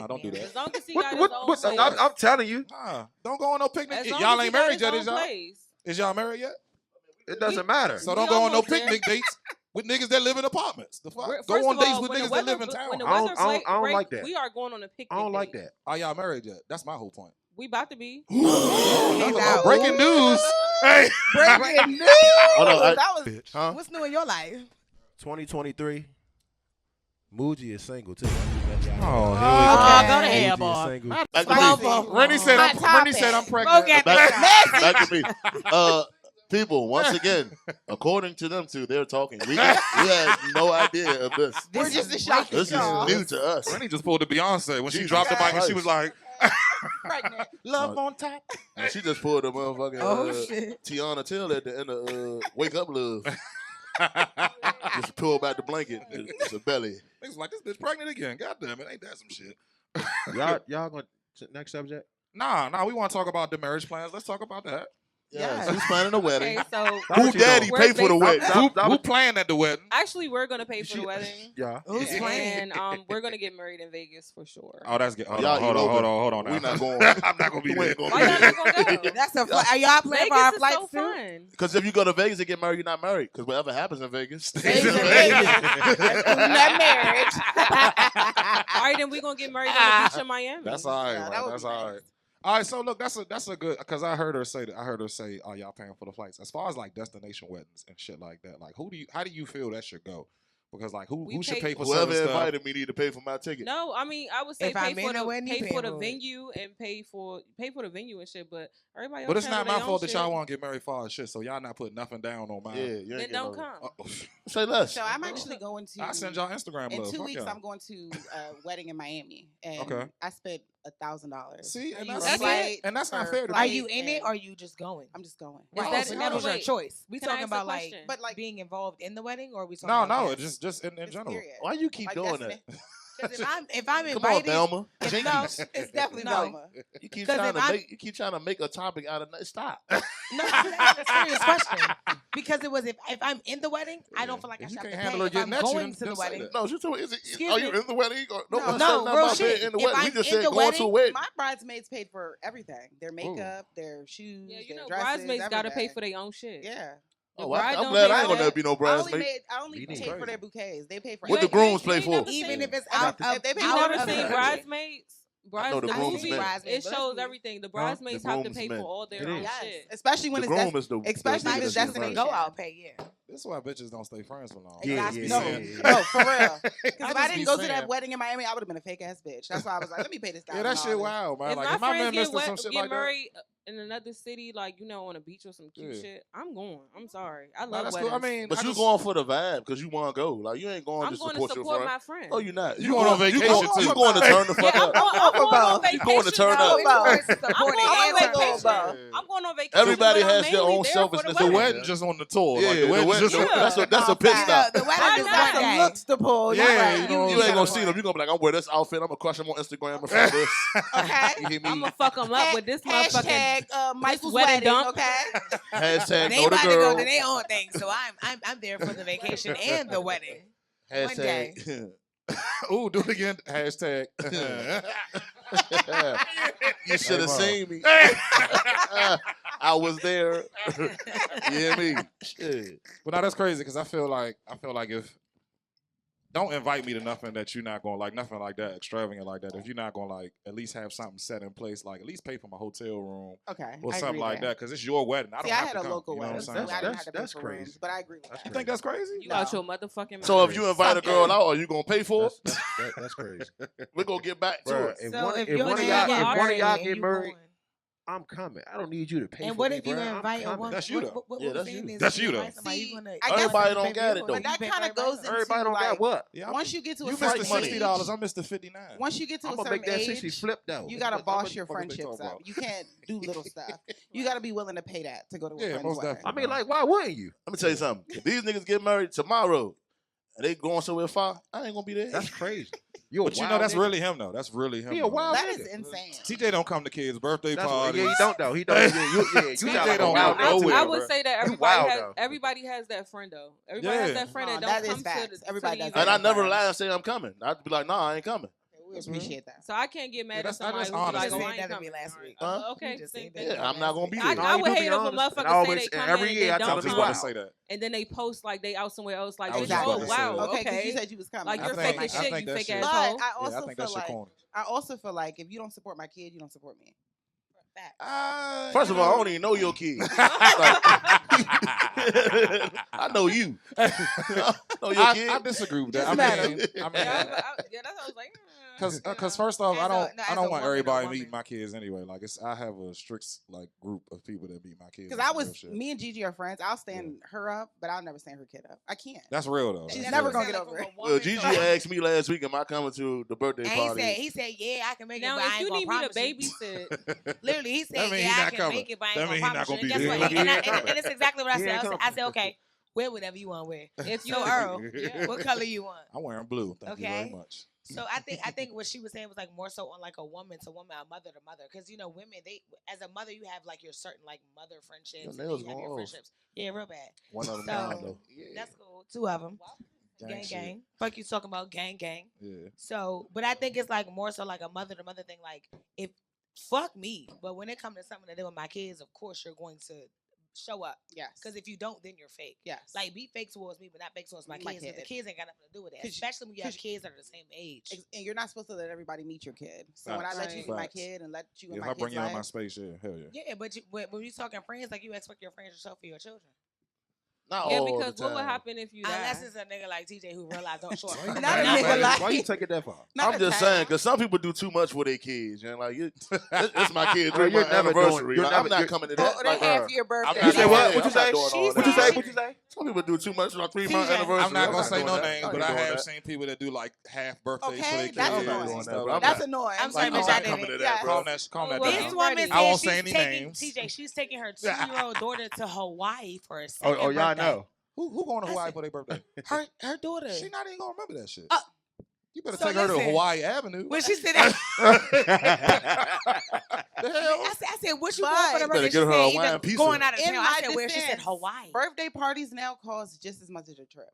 A: Nah, don't do that.
D: As long as he got his own
B: What,
D: place.
B: I'm telling you,
A: Nah, don't go on no picnic.
D: As long
A: Y'all
D: as he
A: ain't
D: got
A: married
D: his
A: yet,
D: own
A: is y'all?
D: place.
A: Is y'all married yet?
B: it doesn't matter.
A: So
D: We
A: don't go on no
D: almost there.
A: picnic dates. with niggas that live in apartments. The fuck?
D: First
A: Go on
D: of all,
A: dates with
D: when the
A: niggas that live
D: weather-
A: in town.
D: When the
H: I don't-
D: weather
H: I don't- I don't
D: break,
H: like that.
D: we are going on a picnic.
H: I don't like
D: date.
H: that.
A: Are y'all married yet? That's my whole point.
D: We about to be.
C: out.
A: Breaking news. Hey.
C: Breaking news.
F: Hold on,
C: That was
F: Huh?
E: What's new in your life?
H: 2023. Muji is single too.
A: Oh,
E: Oh,
C: Okay.
E: go to
H: Muji
E: hell,
H: is
E: boy.
H: single.
F: Back to
C: Spicy.
F: me.
A: Rennie said
C: Hot
A: Rennie said I'm
C: topic.
A: pregnant.
E: Go get
F: Back to me. People, once again, according to them two, they're talking. We had no idea of this.
C: We're just a shock.
F: This is new to us.
A: Rennie just pulled the Beyonce when she
F: Jesus
A: dropped the mic and she was like,
C: Pregnant.
B: Love on top.
F: And she just pulled the motherfucking
E: Oh, shit.
F: Tiana Taylor at the end of Wake Up Love. Just pull back the blanket. It's a belly.
A: niggas like, this bitch pregnant again. God damn it, ain't that some shit?
H: Y'all going next subject?
A: Nah, we want to talk about the marriage plans. Let's talk about that.
F: Yes. Who's planning a wedding?
D: Okay, so
F: Who daddy
D: We're
F: pay for the wedding?
A: Who planned at the wedding?
D: actually, we're gonna pay for the wedding,
H: Yeah.
E: Who's
D: and
E: playing?
D: we're gonna get married in Vegas for sure.
A: Oh, that's good. Hold
F: Y'all
A: on
F: eloping.
A: now.
F: We not going.
A: I'm not gonna be
F: We
A: there.
F: ain't gonna
D: Why y'all not gonna go?
E: That's a flight. Are y'all playing for our
D: Vegas is
E: flights
D: so
E: too?
D: fun.
F: Because if you go to Vegas and get married, you're not married. Because whatever happens in Vegas stays
C: Stays
F: in
C: in
F: Vegas.
C: That
D: All right, then we're gonna get married on the beach in Miami.
A: That's all right,
C: Yeah,
A: man.
C: that would
A: That's
C: be
A: all
C: nice.
A: right. All right, so look, that's a good because I heard her say that. I heard her say, "Oh, y'all paying for the flights." As far as like destination weddings and shit like that, like how do you feel that should go? Because like who
D: We
A: should
D: pay-
A: pay for
F: Whoever
A: certain stuff?
F: invited me need to pay for my ticket.
D: No, I mean I would say
E: If
D: pay
E: I'm
D: for
E: in
D: the
E: the wedding, you
D: pay
E: paying
D: for the
E: for it.
D: venue and pay for the venue and shit. But everybody else.
A: But it's
D: handle
A: not my
D: their
A: fault
D: own
A: that y'all
D: shit.
A: want to get married for our shit. So y'all not putting nothing down on mine.
F: Yeah, you ain't
D: Then
F: getting
D: don't
F: no-
D: come.
F: Say less.
C: So I'm actually going to.
A: I send y'all Instagram
C: In
A: love.
C: 2
A: Fuck
C: weeks,
A: y'all.
C: I'm going to a wedding in Miami, and
A: Okay.
C: I spent $1,000.
A: See, and
C: for
A: that's,
D: That's
C: flight,
D: it?
A: and that's not
C: for
A: fair to
E: Are
C: flight,
A: me.
E: you in it
C: and
E: or are you just going?
C: I'm just going.
D: Is
E: Right,
D: that-
E: so
D: no,
E: that was your
D: wait.
E: choice. We
D: Can I
E: talking
D: ask a
E: about like
D: question?
C: But like
E: being involved in the wedding, or are we talking
A: No,
E: about
A: no,
E: guests?
A: just in
C: just
A: general.
C: period.
F: Why you keep
C: Like,
F: doing
C: that's
F: that?
E: 'Cause if I'm
F: Come on,
E: invited,
F: Thelma.
E: if no,
F: Jinkies.
C: It's definitely
E: No.
C: Velma.
F: You keep
E: 'Cause
F: trying
E: if
F: to
E: I-
F: make. You keep trying to make a topic out of. Stop.
E: no, that's a serious question. Because it was if I'm in the wedding, I don't feel like
A: If
E: I
A: you
E: should have
A: can't
E: to
A: handle
E: pay.
A: her
E: If
A: getting
E: I'm
A: at you,
E: going
A: then
E: to the
A: just say
E: wedding.
A: that.
F: No, she's talking.
E: Excuse
F: Are you
E: me?
F: in the wedding? No,
C: No,
F: we
E: no,
F: said nothing
E: real
F: about being
E: shit.
F: in the
E: If
F: wedding. We
E: I'm
F: just
E: in
F: said
E: the
F: going to a
E: wedding,
F: wedding.
C: My bridesmaids paid for everything. Their makeup, their shoes,
D: Yeah, you
C: their
D: know,
C: dresses,
D: bridesmaids gotta pay
C: everything.
D: for their own shit.
C: Yeah.
D: The
F: Oh,
D: bride
F: I'm
D: don't
F: glad
D: pay
F: I ain't
D: for
F: gonna
D: that.
F: be no bridesmaid.
C: I only
H: You
C: paid
H: need
C: for their
H: crazy.
C: bouquets. They paid for
F: What the
C: everything.
F: grooms pay for?
E: even if it's
C: I
E: out
C: got
E: of
C: the- if they
D: You
C: pay
E: out
D: never
C: for
E: of
D: seen
E: the
C: everything.
E: budget.
D: Bridesmaids?
F: I know the
D: the
F: groomsmen.
D: movie,
E: Bridesmaids,
D: it
E: but
D: shows
E: that's
D: everything. The bridesmaids
F: The
D: have to pay
F: groomsmen.
D: for all their
H: It
D: own
H: is.
C: Yes,
D: shit.
C: especially when
F: The
C: it's
F: groom is the
C: especially
F: the
C: if it's
F: nigga that
C: destination.
E: go out pay, yeah.
A: This is why bitches don't stay friends for long.
H: Yeah,
C: Exactly.
H: yeah,
C: No,
H: yeah.
C: no, for real. Because if
A: just
C: I
A: be
C: didn't go to
A: saying.
C: that wedding in Miami, I would have been a fake ass bitch. That's why I was like, let me pay this down.
A: Yeah, that shit wild, man.
D: If
A: Like
D: my
A: if my man
D: friends
A: missed
D: get,
A: or some shit
D: get
A: like that.
D: married in another city, like on a beach or some cute
A: Yeah.
D: shit, I'm going. I'm sorry. I
A: No,
D: love
A: that's
D: weddings.
A: cool. I mean,
F: But
A: I
F: you
A: just-
F: going for the vibe because you want to go. Like you ain't going
D: I'm
F: to
D: going
F: support
D: to
F: your
D: support
F: friend.
D: my friend.
F: No, you're not.
A: You going on vacation, too.
F: You going to turn the fuck
D: Yeah,
F: up.
D: I'm going on
C: both.
F: You going to
D: vacation.
F: turn
D: though.
F: up.
C: Both.
D: I'm
E: Support
D: going on
E: and
D: vacation.
C: both.
D: I'm going on vacation.
F: Everybody
D: but I'm
F: has their
D: mainly
F: own
D: there for
F: selfishness.
A: the
F: Yeah.
A: wedding just on the tour.
F: Yeah,
A: Like, the
F: the
A: wedding
F: wedding.
A: just
F: That's a pit
E: You know,
F: stop.
E: the
D: Why
E: wedding is
D: not?
E: one
C: Some
E: day.
C: looks to pull.
A: Yeah,
C: right.
A: you know,
F: You ain't gonna see them. You gonna be like, I'm wearing this outfit. I'm gonna crush them on Instagram in front of this.
C: Okay.
F: You hear
D: I'm
F: me?
D: gonna fuck them up with this motherfucking.
C: Hashtag Michael's
D: wedding
C: wedding.
D: dump.
C: Okay.
F: Hashtag
E: They
F: know the
E: about to go
F: girl.
E: to their own thing, so I'm there for the vacation and the wedding. One day.
F: Hashtag.
A: Ooh, do it again. Hashtag.
F: You should have seen me. I was there. You hear me? Shit.
A: But now that's crazy because I feel like if don't invite me to nothing that you're not gonna like, nothing like that extravagant like that. If you're not gonna like at least have something set in place, like at least pay for my hotel room
C: Okay.
A: or
C: I
A: something
C: agree
A: like
C: there.
A: that because it's your wedding. I don't
C: See, I
A: have
C: had
A: to
C: a
A: come.
C: local
A: You know
C: wedding,
A: what
C: so
A: I'm
C: I
A: saying?
C: didn't have to pay
H: that's
C: for
H: crazy.
C: rooms, but I agree with that.
A: You think that's crazy?
D: You out your motherfucking mind.
F: So if you invite a girl out, are you gonna pay for it?
H: That's crazy.
F: We're gonna get back to
H: Bruh,
F: it.
H: if
E: So
H: one,
E: if
H: if
E: you're
H: one of
E: gonna
H: y'all,
E: get
H: if one of
E: married
H: y'all
E: and
H: get
E: you
H: married,
E: going-
H: I'm coming. I don't need you to pay
E: And
H: for
E: what
H: me,
E: if you
H: bruh. I'm
E: invite a
H: coming.
E: woman?
A: That's you, though.
E: What
F: Yeah,
E: we're
F: that's
E: saying
F: you.
E: is
A: That's
E: if
A: you, though.
E: invite somebody,
C: See,
E: you gonna-
C: I guess-
F: Everybody
E: you
F: don't
E: pay
F: got
E: for
F: it, though.
C: But that
E: You pay
C: kind
E: for
C: of goes
E: everybody.
C: into
H: Everybody don't
C: like,
H: got what?
A: Yeah,
C: once you get to a
A: you
C: certain
A: missed the
F: money.
A: $60. I'm Mr. 59.
C: Once you get to
H: I'm
C: a
H: gonna
C: certain
H: make that 60
C: age,
H: flip though.
C: you gotta
A: What
C: boss
A: the
C: your
A: fuck are they
C: friendships
A: talking
C: up.
A: about?
C: You can't do little stuff. You gotta be willing to pay that to go to a
A: Yeah,
C: friend's
A: most
C: wedding.
A: definitely.
H: I mean, like, why wouldn't you?
F: Let me tell you something. If these niggas get married tomorrow and they going somewhere far, I ain't gonna be there.
H: That's crazy. You a
A: But you know
H: wild
A: that's
H: nigga.
A: really him though. That's really him.
H: He a
A: though.
H: wild
C: That
H: nigga.
C: is insane.
A: TJ don't come to kids' birthday
H: That's what,
A: parties.
H: yeah, he don't though. He don't. Yeah, you
A: TJ
H: sound like a
A: don't
H: wild
A: go
H: nigga.
A: nowhere,
D: I would
A: bruh.
D: say that
H: You wild, though.
D: everybody has that friend though. Everybody
A: Yeah.
D: has that friend that
C: No,
D: don't
C: that is
D: come to
C: facts.
D: the
C: Everybody
D: to the
C: does
F: And I
D: event.
F: never lie and say I'm coming. I'd be like, nah, I ain't coming.
C: we appreciate that.
D: So I can't get mad at
A: that's- I
D: somebody
A: just
D: who's like,
A: honest.
D: oh,
E: You
D: I
E: just
D: ain't
E: said that to
D: coming.
E: me last week.
F: Huh?
D: Okay,
E: You just
D: same
E: said
D: thing.
E: that
F: Yeah, I'm not gonna be
D: I,
F: there.
D: I
H: you
D: would
H: do be
D: hate if a
H: honest. And
D: motherfucker
H: I
D: say
H: always-
D: they
H: and
D: come
H: every
D: in
H: year I
D: and
H: tell
D: don't
A: I was
H: them
A: about
D: come,
A: to say that.
D: and then they post like they out somewhere else. Like,
A: I was
D: bitch,
A: just
D: oh
A: about to say
D: wow,
A: that.
C: Okay, because
D: okay.
C: you said you was coming.
D: Like you're
A: I
D: fake
A: think-
D: as
A: I
D: shit,
A: think
D: you
A: that
D: fake
A: shit-
C: But
D: asshole.
C: I also
A: I think
C: feel
A: that shit
C: like
A: corny.
C: I also feel like if you don't support my kid, you don't support me.
F: First of all, I don't even know your kids. I know you. I know your kid.
A: I disagree with that.
C: Just met him.
A: I mean,
D: Yeah, that's what I was like.
A: because first off,
E: As
A: I
E: a-
A: don't
E: no,
A: I
E: as
A: don't
E: a
A: want
E: woman, a
A: everybody
E: woman.
A: meeting my kids anyway. Like I have a strict like group of people that meet my kids.
C: Because
A: and
C: I
A: some real
C: was,
A: shit.
C: me and Gigi are friends. I'll stand her up, but I'll never stand her kid up. I can't.
A: That's real though.
C: She's
A: That's
C: never
A: real.
C: gonna get over it.
F: Well, Gigi asked me last week, am I coming to the birthday
E: And
F: party?
E: he said, yeah, I can make
D: Now,
E: it, but I
D: if
E: ain't
D: you
E: gonna
D: need me to
E: promise you.
D: babysit,
E: Literally, he
A: That
E: said,
A: mean he
E: yeah, I
A: not
E: can
A: coming.
E: make it, but I
A: That
E: ain't
A: mean
E: gonna
A: he not
E: promise you.
A: gonna
E: And
A: be
E: guess
A: there.
E: what?
H: He ain't
E: And it's exactly what I
H: He
E: said.
H: ain't
E: I
H: coming.
E: said, okay, wear whatever you want to wear.
D: if you
E: So Earl,
D: yeah.
E: what color you want?
A: I'm wearing blue. Thank you very
E: Okay.
A: much.
E: So I think what she was saying was like more so on like a woman to woman, a mother to mother, because women, they as a mother you have like your certain like mother friendships,
F: Your
E: and then
F: nails
E: you have
F: going
E: your
F: off.
E: friendships. Yeah, real bad.
F: One of them
E: So
F: gone though.
E: that's cool. 2 of them.
A: Gang
E: Gang
A: shit.
E: gang. Fuck you talking about gang gang.
A: Yeah.
E: So, but I think it's like more so like a mother to mother thing. Like if fuck me, but when it comes to something to do with my kids, of course you're going to show up.
C: Yes.
E: Because if you don't, then you're fake.
C: Yes.
E: Like be fake towards me, but not fake towards my
C: My
E: kids. 'Cause the
C: kid.
E: kids ain't got nothing to do with it.
C: 'Cause-
E: Especially when you have
C: 'cause-
E: kids that are the same age.
C: And you're not supposed to let everybody meet your kid. So when I
A: Facts.
C: let you meet my
A: Facts.
C: kid and let you in
A: If
C: my
A: I bring
C: kid's
A: you in my
C: life,
A: space, yeah, hell yeah.
E: Yeah, but when you talking friends, like you expect your friends to show for your children.
F: Not
D: yeah,
F: all
D: because
F: the
D: what would
F: time.
D: happen if you die?
E: Unless it's a nigga like TJ who realized don't show up.
C: Not a
H: Why-
C: nigga like-
H: Why you take it that far?
C: not
F: I'm
C: a
F: just
C: tag.
F: saying, because some people do too much for their kids. And like, it's my kid's
H: Well,
F: 3
H: you're
F: month
H: never doing-
F: anniversary.
H: you're
F: Like,
H: never-
F: I'm not
H: you're-
F: coming to
C: Oh,
F: that.
C: they
F: Like,
C: half your birthday.
H: You said what? What you
F: I'm not
H: say?
F: doing all
H: What
F: that.
H: you say? What you say?
F: Some people do too much for a 3-month
C: TJ.
F: anniversary.
A: I'm not gonna say
F: doing
A: no
F: that.
A: names,
F: I
A: but
F: ain't
A: I
F: doing
A: have
F: that.
A: seen people that do like half birthdays
C: Okay,
A: for their
C: that's
A: kids.
C: annoying.
A: and
F: Doing
A: stuff
F: that,
A: like
F: bro.
C: That's
A: that.
C: annoying.
E: I'm
F: Like,
E: sorry,
F: I'm
E: Miss
F: not
E: David.
F: coming to that,
C: Yeah.
F: bro.
A: Calm that
D: Well,
E: This
A: down.
E: woman
A: I won't
E: said
A: say
E: she's
A: any
E: taking
A: names.
E: TJ. She's taking her 2-year-old daughter to Hawaii for her second
H: Oh, y'all
E: birthday.
H: know.
A: Who going to
E: I
A: Hawaii
E: said-
A: for their birthday?
E: Her daughter.
A: She not even gonna remember that shit. You better
E: so
A: take her to
E: listen.
A: Hawaii Avenue.
E: When she said that,
A: The hell?
E: I said, "What you
C: But-
E: going for the
F: Better
E: birthday?"
F: get
E: She
F: her a
E: said,
F: Hawaiian
E: "Either
F: pizza.
E: going out of
C: In
E: town."
C: my
E: I said, "Where?" She said,
C: defense,
E: "Hawaii."
C: Birthday parties now cost just as much as a trip.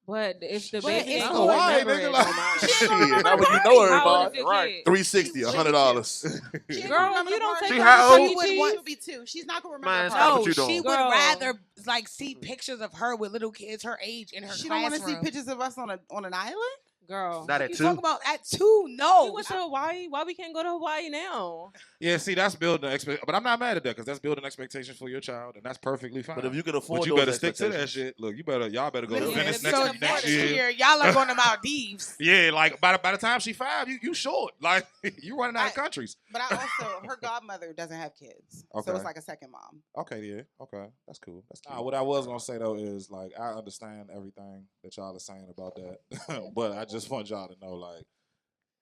D: But if the
E: But
D: baby
E: it's
D: ain't
A: Hawaii,
D: gonna remember
A: nigga,
D: it,
A: like-
D: no matter.
F: Shit, now when you know
D: How old
F: everybody.
D: is your
H: Right.
D: kid?
F: $360, $100.
C: She ain't
D: Girl,
C: gonna remember
D: you
C: the
D: don't
C: party.
D: take
H: She
D: her
H: how
D: to
H: old?
D: Chuck E.
C: She would
D: Cheese?
C: want to be 2. She's not gonna remember
H: Man,
C: the
H: stop
C: party.
H: what
E: No,
H: you
E: she
H: doing.
E: would
D: Girl.
E: rather like see pictures of her with little kids her age in her
C: She don't want to
E: classroom.
C: see pictures of us on an island.
D: Girl.
H: Not at
E: You
H: 2.
E: talking about at 2?
D: You
E: No.
D: went to Hawaii? Why we can't go to Hawaii now?
A: Yeah, see, that's building but I'm not mad at that because that's building expectations for your child, and that's perfectly fine.
F: But if you can afford
A: But you
F: those
A: better stick to that
F: expectations-
A: shit. Look, y'all better go to
E: Listen,
A: Venice
E: so
A: next year.
E: y'all are going to Maldives.
A: Yeah, like by the time she 5, you short. Like you running out of countries.
C: But I also, her godmother doesn't have kids,
A: Okay.
C: so it's like a second mom.
A: Okay, yeah, okay, that's cool. That's cool. What I was gonna say though is like I understand everything that y'all are saying about that, but I just want y'all to know like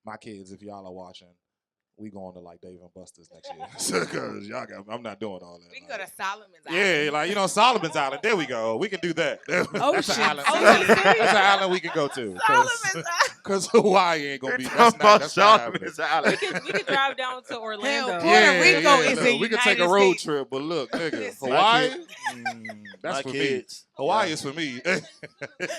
A: my kids, if y'all are watching, we going to like Dave and Buster's next year because y'all got. I'm not doing all that.
E: We can
A: like-
E: go to Solomon's
A: Yeah, like Solomon's Island. There we go. We can do that.
E: Oh,
A: That's an
E: shit.
A: island.
E: Oh, shit.
A: That's an island we can go to. Because Hawaii ain't gonna be. That's not happening.
H: Solomon's Island.
D: We could drive down to Orlando.
E: Puerto Rico is
A: look,
E: the
A: we can take a
E: United
A: road
E: States.
A: trip, but look, nigga,
E: Listen.
A: Hawaii. That's
F: My
A: for
F: kids.
A: me. Hawaii is for me.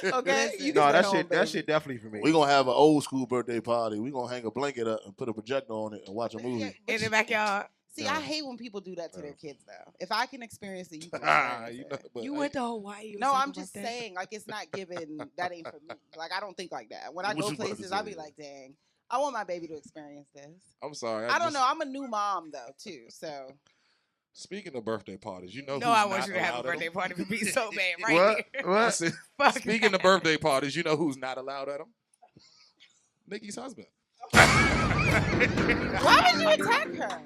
C: Okay, you can
H: No,
C: stay
H: that
C: home,
H: shit.
C: baby.
H: That shit definitely for me.
F: We gonna have an old school birthday party. We gonna hang a blanket up and put a projector on it and watch a
C: Yeah,
F: movie.
C: but
E: In the backyard.
C: See, I hate when people do that to their kids, though. If I can experience it, you can
A: Ah,
C: experience
A: you
C: it.
A: know, but,
E: You went to Hawaii. You
C: No,
E: was
C: I'm
E: talking
C: just
E: about that.
C: saying, like, it's not given. That ain't for me. Like, I don't think like that. When I
F: What
C: go
F: you about to
C: places, I'll be
F: say?
C: like, dang, I want my baby to experience this.
A: I'm sorry.
C: I don't know. I'm a new mom, though, too. So,
A: Speaking of birthday parties, you know.
E: No,
A: who's
E: I want
A: not
E: you to have a
A: allowed at
E: birthday
A: them?
E: party for me so bad right
H: What?
E: here.
A: I
H: What?
A: said,
E: Fuck
A: speaking
E: that.
A: of birthday parties, you know who's not allowed at them? Nikki's husband.
C: why would you attack her?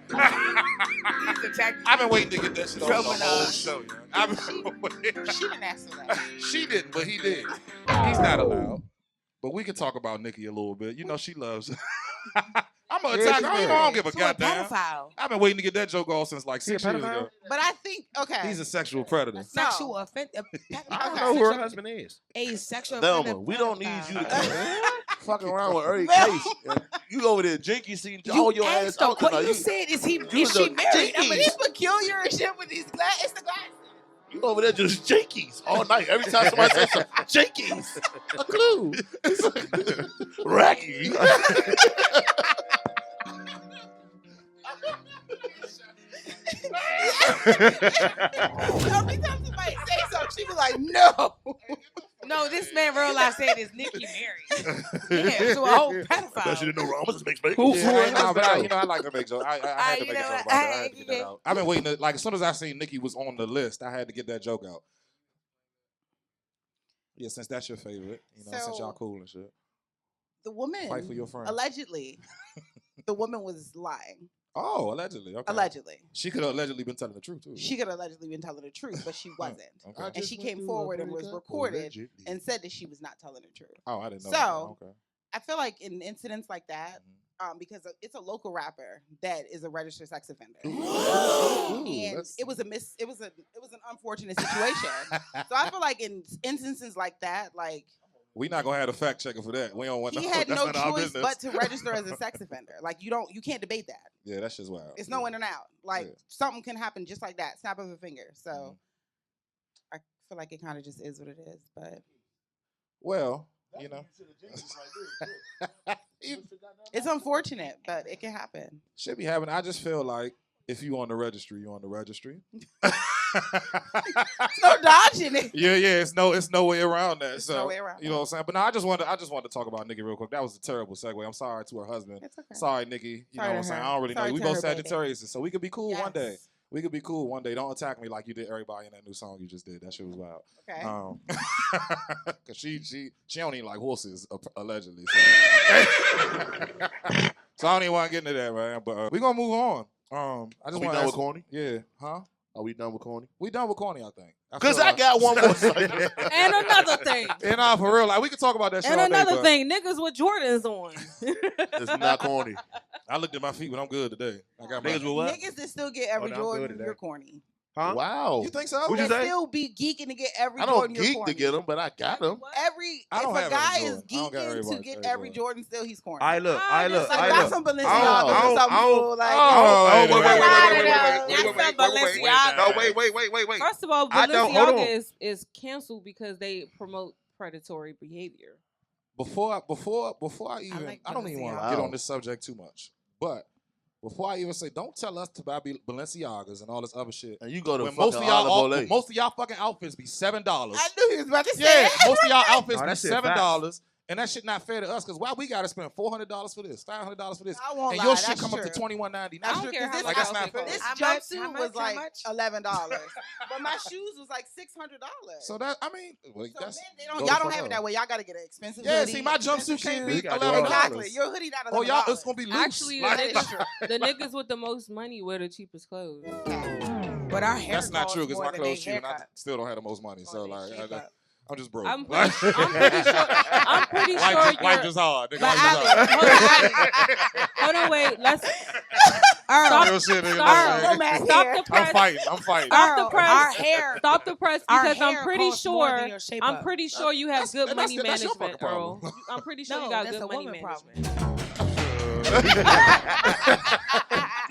E: He's attacking
A: I've been waiting to get that shit on the
E: Drumming
A: whole
E: on.
A: show. Yo. I've been waiting.
C: She didn't ask for that.
A: She didn't, but he did. He's not allowed. But we can talk about Nikki a little bit. You know she loves. I'm gonna
H: Yeah,
A: attack
H: she's
A: her. I
H: married.
A: don't give a
E: to a
A: goddamn.
E: pedophile.
A: I've been waiting to get that joke off since like
H: He a
A: 6 years
H: pedophile?
A: ago.
C: But I think, okay.
A: He's a sexual predator.
E: Sexual offense.
H: I don't know who her husband is.
E: A sexual
F: Thelma,
E: offender
F: we don't need you to
E: pedophile.
F: come fucking around with every
C: Well-
F: case. And you over there, Jinky, seeing
E: You
F: all your ass
E: asked her,
F: out.
E: what
F: Now
E: you said is he
F: was
E: is she
F: a
E: married? I'm
F: jinky.
C: He's peculiar and shit with these glasses. It's the glasses.
F: You over there just Jinkies all night. Every time somebody says something, Jinkies. A clue. Racky.
C: Every time somebody say something, she be like, no.
E: No, this man real life said is Nikki married. Yeah, to a whole pedophile.
F: Bet you didn't know Ramos makes fake.
H: Who
A: Yeah,
H: her
A: nah, but
H: husband?
A: I like to make jokes. I had to
E: you
A: make a
E: know
A: joke
E: what?
A: about that. I had to get that out. I've been waiting to, like, as soon as I seen Nikki was on the list, I had to get that joke out. Yeah, since that's your favorite, since
C: So-
A: y'all cool and shit.
C: The woman,
A: Fight for your friend.
C: allegedly, the woman was lying.
A: Oh, allegedly. Okay.
C: Allegedly.
A: She could have allegedly been telling the truth, too.
C: She could have allegedly been telling the truth, but she wasn't.
A: Okay.
C: And she came forward and was recorded and said that she was not telling the truth.
A: Oh, I didn't know
C: So-
A: that. Okay.
C: I feel like in incidents like that, because it's a local rapper that is a registered sex offender,
A: Ooh,
C: and
A: that's-
C: it was an unfortunate situation. So I feel like in instances like that, like
A: we not gonna have a fact checker for that. We don't want
C: he
A: no,
C: had
A: that's
C: no
A: none of our
C: choice
A: business.
C: but to register as a sex offender. Like you can't debate that.
A: Yeah, that's just wild.
C: It's no in and out. Like
A: Yeah.
C: something can happen just like that, snap of a finger. So
A: Mhm.
C: I feel like it kind of just is what it is. But
A: Well,
C: it's unfortunate, but it can happen.
A: should be happening. I just feel like if you on the registry, you on the registry.
C: No dodging it.
A: Yeah, it's no way around that. So
C: no way around
A: you know what I'm saying. But no, I just wanted to talk about Nikki real quick. That was a terrible segue. I'm sorry to her husband.
C: It's okay.
A: Sorry, Nikki. You
C: Sorry
A: know what I'm
C: to
A: saying.
C: her.
A: I don't really
C: Sorry
A: know. We
C: to
A: both
C: her, baby.
A: Sagittarius, so we could be cool one day.
C: Yes.
A: We could be cool one day. Don't attack me like you did everybody in that new song you just did. That shit was wild.
C: Okay.
A: Cause she don't even like horses allegedly. So I don't even want to get into that, man. But we gonna move on. I just
F: we
A: want
F: done
A: to
F: with corny?
A: Yeah, huh?
F: Are we done with corny?
A: We done with corny, I think.
F: Because
A: feel
F: I got one more.
G: And another thing.
A: And for real, like we could talk about that shit
G: And
A: all day,
G: another
A: but
G: thing, niggas with Jordans on.
F: It's not corny.
A: I looked at my feet, but I'm good today. I got my.
H: Niggas with what?
C: Niggas that still get every
H: Oh, no, I'm good
C: Jordan,
H: today.
C: you're corny.
H: Huh?
F: Wow.
A: You think so?
H: What'd you
C: That
H: say?
C: still be geeking to get every
F: I
C: Jordan,
F: don't
C: you're
F: geek
C: corny.
F: to get them, but I got them.
A: I don't
C: If
A: have
C: a guy
A: every
C: is
A: Jordan. I don't got
C: geeking to
A: everybody-
C: get
A: every
C: every Jordan, still he's corny.
H: I look.
G: I
H: Look.
C: Like,
H: I
C: that's
H: look.
C: some Balenciaga
F: Oh,
C: or something
H: oh,
C: cool. Like,
A: Oh,
H: wait,
E: That's
H: No,
E: some
H: wait.
G: First of all,
H: I don't- hold on.
G: Balenciaga is canceled because they promote predatory behavior.
A: Before I even,
E: like
A: I don't even want to
F: Balenciaga.
A: get on this subject too much, but before I even say, don't tell us to buy Balenciagas and all this other shit.
F: And you go to
A: When
F: fucking Olive Olay.
A: most of y'all fucking outfits be $7.
C: I knew he was about to say
A: Yeah,
C: that.
A: most of y'all outfits
H: No,
A: be
H: that shit
A: $7, and that shit not fair to us. Cause why we gotta spend $400 for this, $500 for this,
C: I won't
A: and
C: lie,
A: your shit
C: that's
A: come up
C: true.
A: to $21.99.
G: I don't care how
C: This
G: much
A: that's not
G: outfit
A: fair.
C: This
G: costs.
E: How much?
C: jumpsuit
E: How
C: was
E: much? How
C: like
E: much?
C: $11, but my shoes was like $600.
A: So that I mean, well,
C: So
A: that's
C: then
A: go
C: y'all
A: the
C: don't
A: fuck
C: have it
A: up.
C: that way. Y'all gotta get an expensive
A: Yeah,
C: hoodie.
A: see, my
C: expensive
A: jumpsuit can't be
C: shoes.
H: You gotta do all
A: $11.
C: Exactly. Your hoodie not $11.
A: Oh, y'all, it's gonna be loose.
G: Actually,
A: Like,
G: the niggas with the most money wear the cheapest clothes.
E: But our hair
A: that's not
E: costs
A: true because
E: more
A: my
E: than
A: clothes
E: they
A: cheap and I
E: haircut.
A: still don't have the most money. So
E: Or they
A: like,
E: shape up.
A: I'm just broke.
G: I'm
A: Like,
G: pretty sure
A: life just hard. Nigga,
G: But
A: life
G: Ali,
A: just hard.
G: hold on, wait. Let's
A: Real shit, nigga,
G: Earl,
A: like,
C: man.
G: stop the
A: I'm
G: press.
A: fighting.
G: Stop the
E: Earl,
G: press.
E: Our hair.
G: Stop the press
E: Our
G: because I'm
E: hair
G: pretty
E: costs more than
G: sure.
E: your shape
G: I'm
E: up.
G: pretty sure you have good money
A: that's your
G: management,
A: fucking
G: Earl.
A: problem.
G: I'm pretty sure
E: No,
G: you got
E: that's
G: good
E: a
G: money
E: woman
G: management.
E: problem.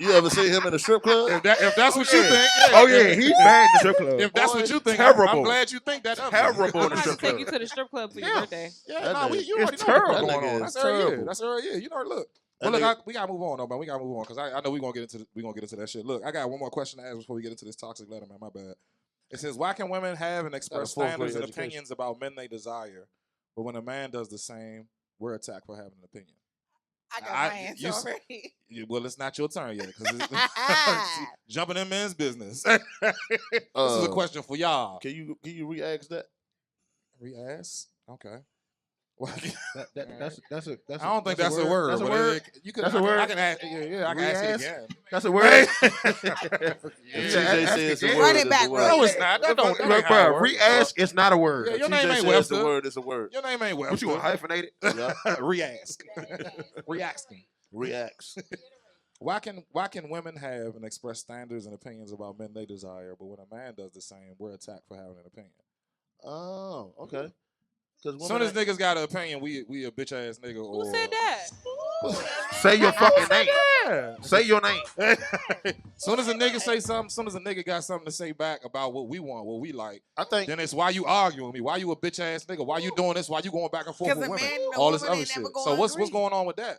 F: You ever see him in a strip club?
A: If that's what you think, yeah.
H: Oh yeah, he's bad in the strip club.
A: If that's what you think,
H: terrible.
A: I'm glad you think that. of me.
H: Terrible
G: I'm
H: in
G: gonna
H: the
G: have to
H: strip
G: take you
H: club.
G: to the strip club for your
A: Yeah.
G: birthday.
A: Yeah,
F: That
A: nah,
F: nigga-
A: you already
H: it's
A: know what's
H: terrible.
A: going
F: That
A: on.
F: nigga
A: That's
F: is
A: every year.
F: terrible.
A: That's every year. You know, look.
F: That
A: Well, look,
F: nigga-
A: we gotta move on, though, man. We gotta move on because I know we're gonna get into that shit. Look, I got one more question to ask before we get into this toxic letter, man. My bad. It says, why can women have and express
F: fourth
A: standards
F: grade
A: and
F: education.
A: opinions about men they desire, but when a man does the same, we're attacked for having an opinion?
C: I got my answer
A: you s-
C: already.
A: Well, it's not your turn yet because jumping in men's business. This is a question for y'all.
F: Can you re-ask that?
A: Re-ask? Okay.
H: That's a.
A: I don't think that's a word.
H: That's a
A: but
H: word.
A: You could,
H: That's a
A: I
H: word.
A: can ask, I can ask it
H: Re-ask?
A: again.
H: That's a word.
F: If TJ says the
H: Run
F: word,
E: it
F: it's a
E: back,
F: word.
E: bro.
A: No, it's not. That don't. That ain't how it
H: Bro,
A: works.
H: re-ask is not a word.
A: Yeah, your
F: If
A: name
F: TJ
A: ain't
F: says
A: Webster.
F: the word, it's a word.
A: Your name ain't
H: What
A: Webster.
H: you want, hyphenated?
F: Yeah.
A: Re-ask. Re-asking.
F: Reacts.
A: Why can women have and express standards and opinions about men they desire, but when a man does the same, we're attacked for having an opinion?
F: Oh, okay. Because
A: As soon as niggas got an opinion, we a bitch ass nigga.
G: Who
A: or,
G: said that?
H: Say your fucking name.
A: Yeah.
H: Say your name.
A: Soon as a nigga say something, soon as a nigga got something to say back about what we want, what we like,
F: I think
A: then it's why you arguing with me? Why you a bitch ass nigga? Why you doing this? Why you going back and forth
E: 'Cause
A: with
E: a
A: women?
E: man and a
A: All this
E: woman
A: other
E: ain't
A: shit.
E: never
A: So
E: gonna
A: what's
E: agree.
A: going on with that?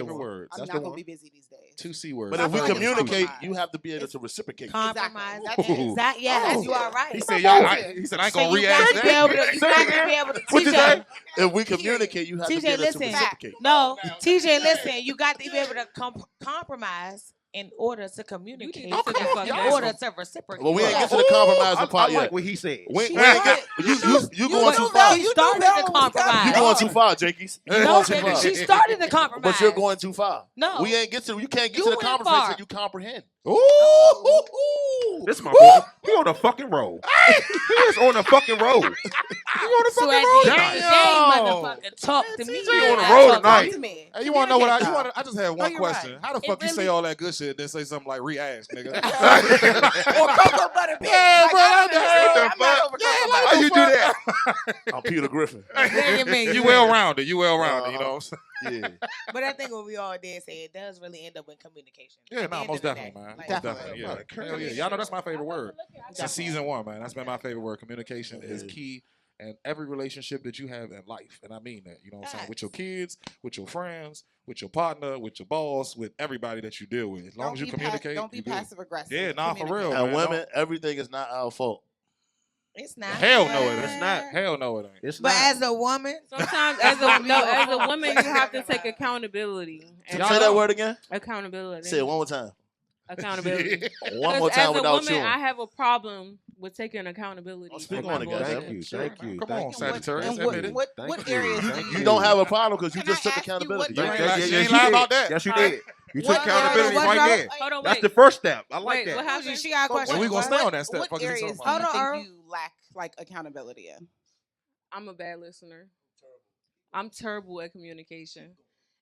A: favorite
H: one.
A: words.
C: I'm
H: That's
C: not
H: the
C: gonna
H: one.
C: be busy these days.
A: 2 C words.
F: But
C: I
F: if we
C: feel like it's
F: communicate,
C: compromise.
F: you have to be able to reciprocate.
E: Compromise.
C: Exactly.
E: That's yes,
C: Oh.
E: you are right.
A: He said, "Yeah." He said, "I ain't
E: So
A: gonna
E: you got
A: react
E: to be able to. You got to be able to.
F: What you say?
E: TJ,
F: If we communicate, you have to be
E: TJ,
F: able
E: listen.
F: to reciprocate.
E: No, TJ, listen. You got to be able to compromise in order to communicate,
D: need to sit the fuck
E: in
D: down.
E: order to reciprocate.
F: Well, we ain't get to the compromising
H: I
F: part
H: like
F: yet.
H: what he said.
F: We
E: She
F: ain't
E: started-
F: got, you going too
E: But
F: far.
E: She started the compromise.
F: You going too far, Jakey's. You
E: No,
F: going too
E: nigga,
F: far.
E: she started the compromise.
F: But you're going too far.
E: No.
F: We ain't get to. You can't get
E: You
F: to the
E: went
F: compromise
E: far.
F: until you comprehend.
A: Ooh.
H: This my boy. He on a fucking roll. He is on a fucking roll. He on a
E: So
H: fucking
E: at
H: roll
E: the end of the day,
H: tonight.
E: motherfucker, talk to me.
H: TJ on the
E: I
H: road
E: talk
H: tonight.
E: to me.
A: Hey, you want to know what I?
C: Communicate,
A: I just have one
C: you're
A: question.
C: right.
A: How the
E: It
A: fuck you say
E: really-
A: all that good shit, then say something like rehash, nigga?
C: Or cocoa butter bitch.
A: Yeah, bro,
C: I
A: what
C: don't
A: the
C: understand.
A: hell?
C: I'm not over cocoa butter.
H: How you do that?
F: I'm Peter Griffin.
A: You well rounded. You well rounded. You know. What I'm saying?
F: Yeah.
E: But I think what we all did say, it does really end up in communication.
A: Yeah,
E: At the
A: no,
E: end
A: most
E: of the
A: definitely,
E: day.
A: man.
E: Like,
A: Most
C: Definitely.
A: definitely. Yeah. Hell yeah. Y'all know that's my favorite word. Since season 1, man. That's been my favorite word. Communication is key in every relationship that you have in life. And I mean that. You know what I'm saying? With your kids, with your friends, with your partner, with your boss, with everybody that you deal with. As long
C: Don't
A: as you
C: be
A: communicate.
C: Don't be
A: you good.
C: passive aggressive.
A: Yeah, nah, for real.
F: And
A: man,
F: women, everything is not our fault.
E: It's not.
A: Hell no, it ain't.
H: It's not.
A: Hell no, it ain't.
H: It's
E: But
H: not.
E: as a woman,
D: Sometimes as a woman, you have to take accountability. And
F: Say that word again.
D: accountability.
F: Say it one more time.
D: Accountability.
F: One more
D: 'Cause
F: time
D: as a
F: without
D: woman,
F: you.
D: I have a problem with taking accountability.
F: Oh, speak
D: for my
F: on it, guys.
D: bullshit.
H: Thank you.
A: Sure,
H: Thank
A: man.
H: you.
A: Come
H: thank
A: on,
H: you.
A: Sagittarius.
C: And
A: Admit it.
C: what
H: Thank
C: areas
H: you.
C: do
F: You don't have a problem because you
C: Can
F: just
C: I
F: took
C: ask you
F: accountability.
A: what-
H: Yes,
A: You ain't
H: yes,
A: lie-
H: yes,
A: you ain't
H: you
A: lie
H: did.
A: about that.
H: Yes, you
D: Huh?
H: did. You took
C: What
H: accountability
C: area-
H: right
C: what-
H: there.
D: Hold on,
H: That's
D: wait.
H: the first step. I like
D: Wait,
H: that.
D: what happened?
E: she got a question.
A: And we gonna stay on that step.
C: What
A: Fuck is you
C: areas
A: talking
C: do
A: about?
C: you
E: Hold on,
C: think
E: Earl.
C: you lack like accountability in?
D: I'm a bad listener. I'm terrible at communication.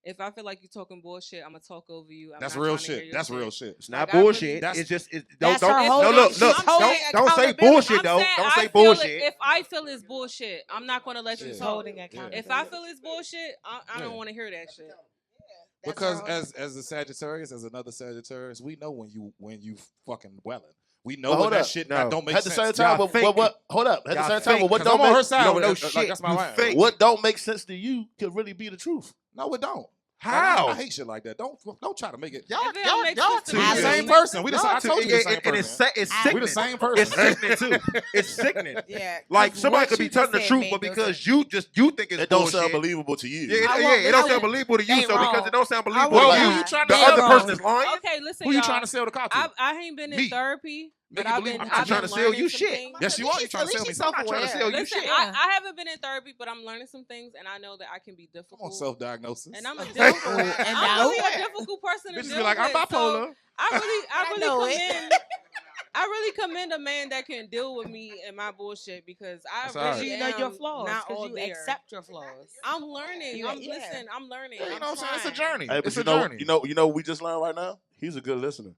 D: If I feel like you're talking bullshit, I'm gonna talk over you. I'm
A: That's
D: not
A: real
D: trying to hear
A: shit.
D: your
A: That's
D: shit.
A: real shit.
H: It's not
D: Like, I really-
H: bullshit.
A: that's-
H: It's just
E: That's
H: don't
E: her
H: no
E: whole
H: look
E: thing.
H: look
E: She's holding
H: don't say
E: accountability.
H: bullshit
D: I'm
H: though.
D: saying
H: Don't
D: I
H: say
D: feel
H: bullshit.
D: If I feel it's bullshit, I'm not gonna let you
E: She's
D: talk.
E: holding accountability.
D: If I feel it's bullshit, I
A: Yeah.
D: don't want to hear that shit.
E: That's
A: Because
E: her whole-
A: as a Sagittarius, as another Sagittarius, we know when you fucking welling. We know
F: But
A: when
F: hold
A: that
F: up.
A: shit
H: No.
A: don't make
F: At the
A: sense.
F: same time,
H: Y'all
F: what? Hold up. At the
H: Y'all
F: same time,
H: fake.
F: what
A: 'Cause
F: don't
A: I'm on her
F: make
A: side.
H: You don't
A: with
H: know
A: it.
H: shit.
A: Like, that's my
H: You
A: line.
H: fake.
F: what don't make sense to you could really be the truth.
A: No, it don't.
H: How?
A: I hate shit like that. Don't try to make it.
D: If it don't make sense to
A: We
D: me,
A: the
E: I
A: same
E: love
A: person. We the same. I told you the same
H: And
A: person.
H: it's
E: I-
H: sickening.
A: We the same
H: It's
A: person.
H: sickening too. It's sickening.
E: Yeah.
H: Like
E: 'cause
H: somebody
E: what
H: could be
E: you
H: telling
E: just
H: the
E: said
H: truth,
E: made
H: but
E: no
H: because
E: sense.
H: you think it's
F: It don't
H: bullshit.
F: sound believable to you.
H: Yeah,
E: I
H: it
E: won't
H: don't sound
E: listen.
H: believable to you.
E: They
H: So because
E: wrong.
H: it don't sound
E: I
H: believable
E: won't
H: to
F: lie.
H: you,
A: Who you trying to
H: the
E: They
H: other
E: wrong.
H: person is lying.
D: Okay, listen,
A: Who you
D: y'all.
A: trying to sell the car to?
D: I ain't been in
A: Me.
D: therapy,
A: Make
D: but
A: you
D: I've
A: believe
D: been.
A: me.
H: I'm
D: I've
H: trying
D: been
H: to sell you
D: learning some
H: shit.
D: things.
A: Yes, you are. You trying to sell me
C: At least
A: something.
H: I'm trying to
C: self-aware.
H: sell you
D: Listen,
H: shit.
D: I haven't been in therapy, but I'm learning some things, and I know that I can be
A: Come
D: difficult.
A: on, self-diagnosis.
D: And I'm a
E: And
D: difficult,
E: now-
D: I'm really a difficult person to
A: Bitches
D: deal
A: be like, I'm
D: with. So
A: bipolar.
D: I
E: know
D: really
E: it.
D: commend. I really commend a man that can deal with me and my bullshit because I
A: That's all right.
D: really
E: You know your
D: am
E: flaws
D: not
E: because
D: all
E: you
D: there.
E: accept your flaws.
D: I'm learning.
E: Yeah,
D: I'm
E: yeah.
D: listen. I'm learning.
A: Yeah, you
D: I'm
A: know what I'm saying? It's a
D: trying.
A: journey.
F: Hey, but
A: It's
F: you
A: a
F: know,
A: journey.
F: you know what we just learned right now? He's a good listener.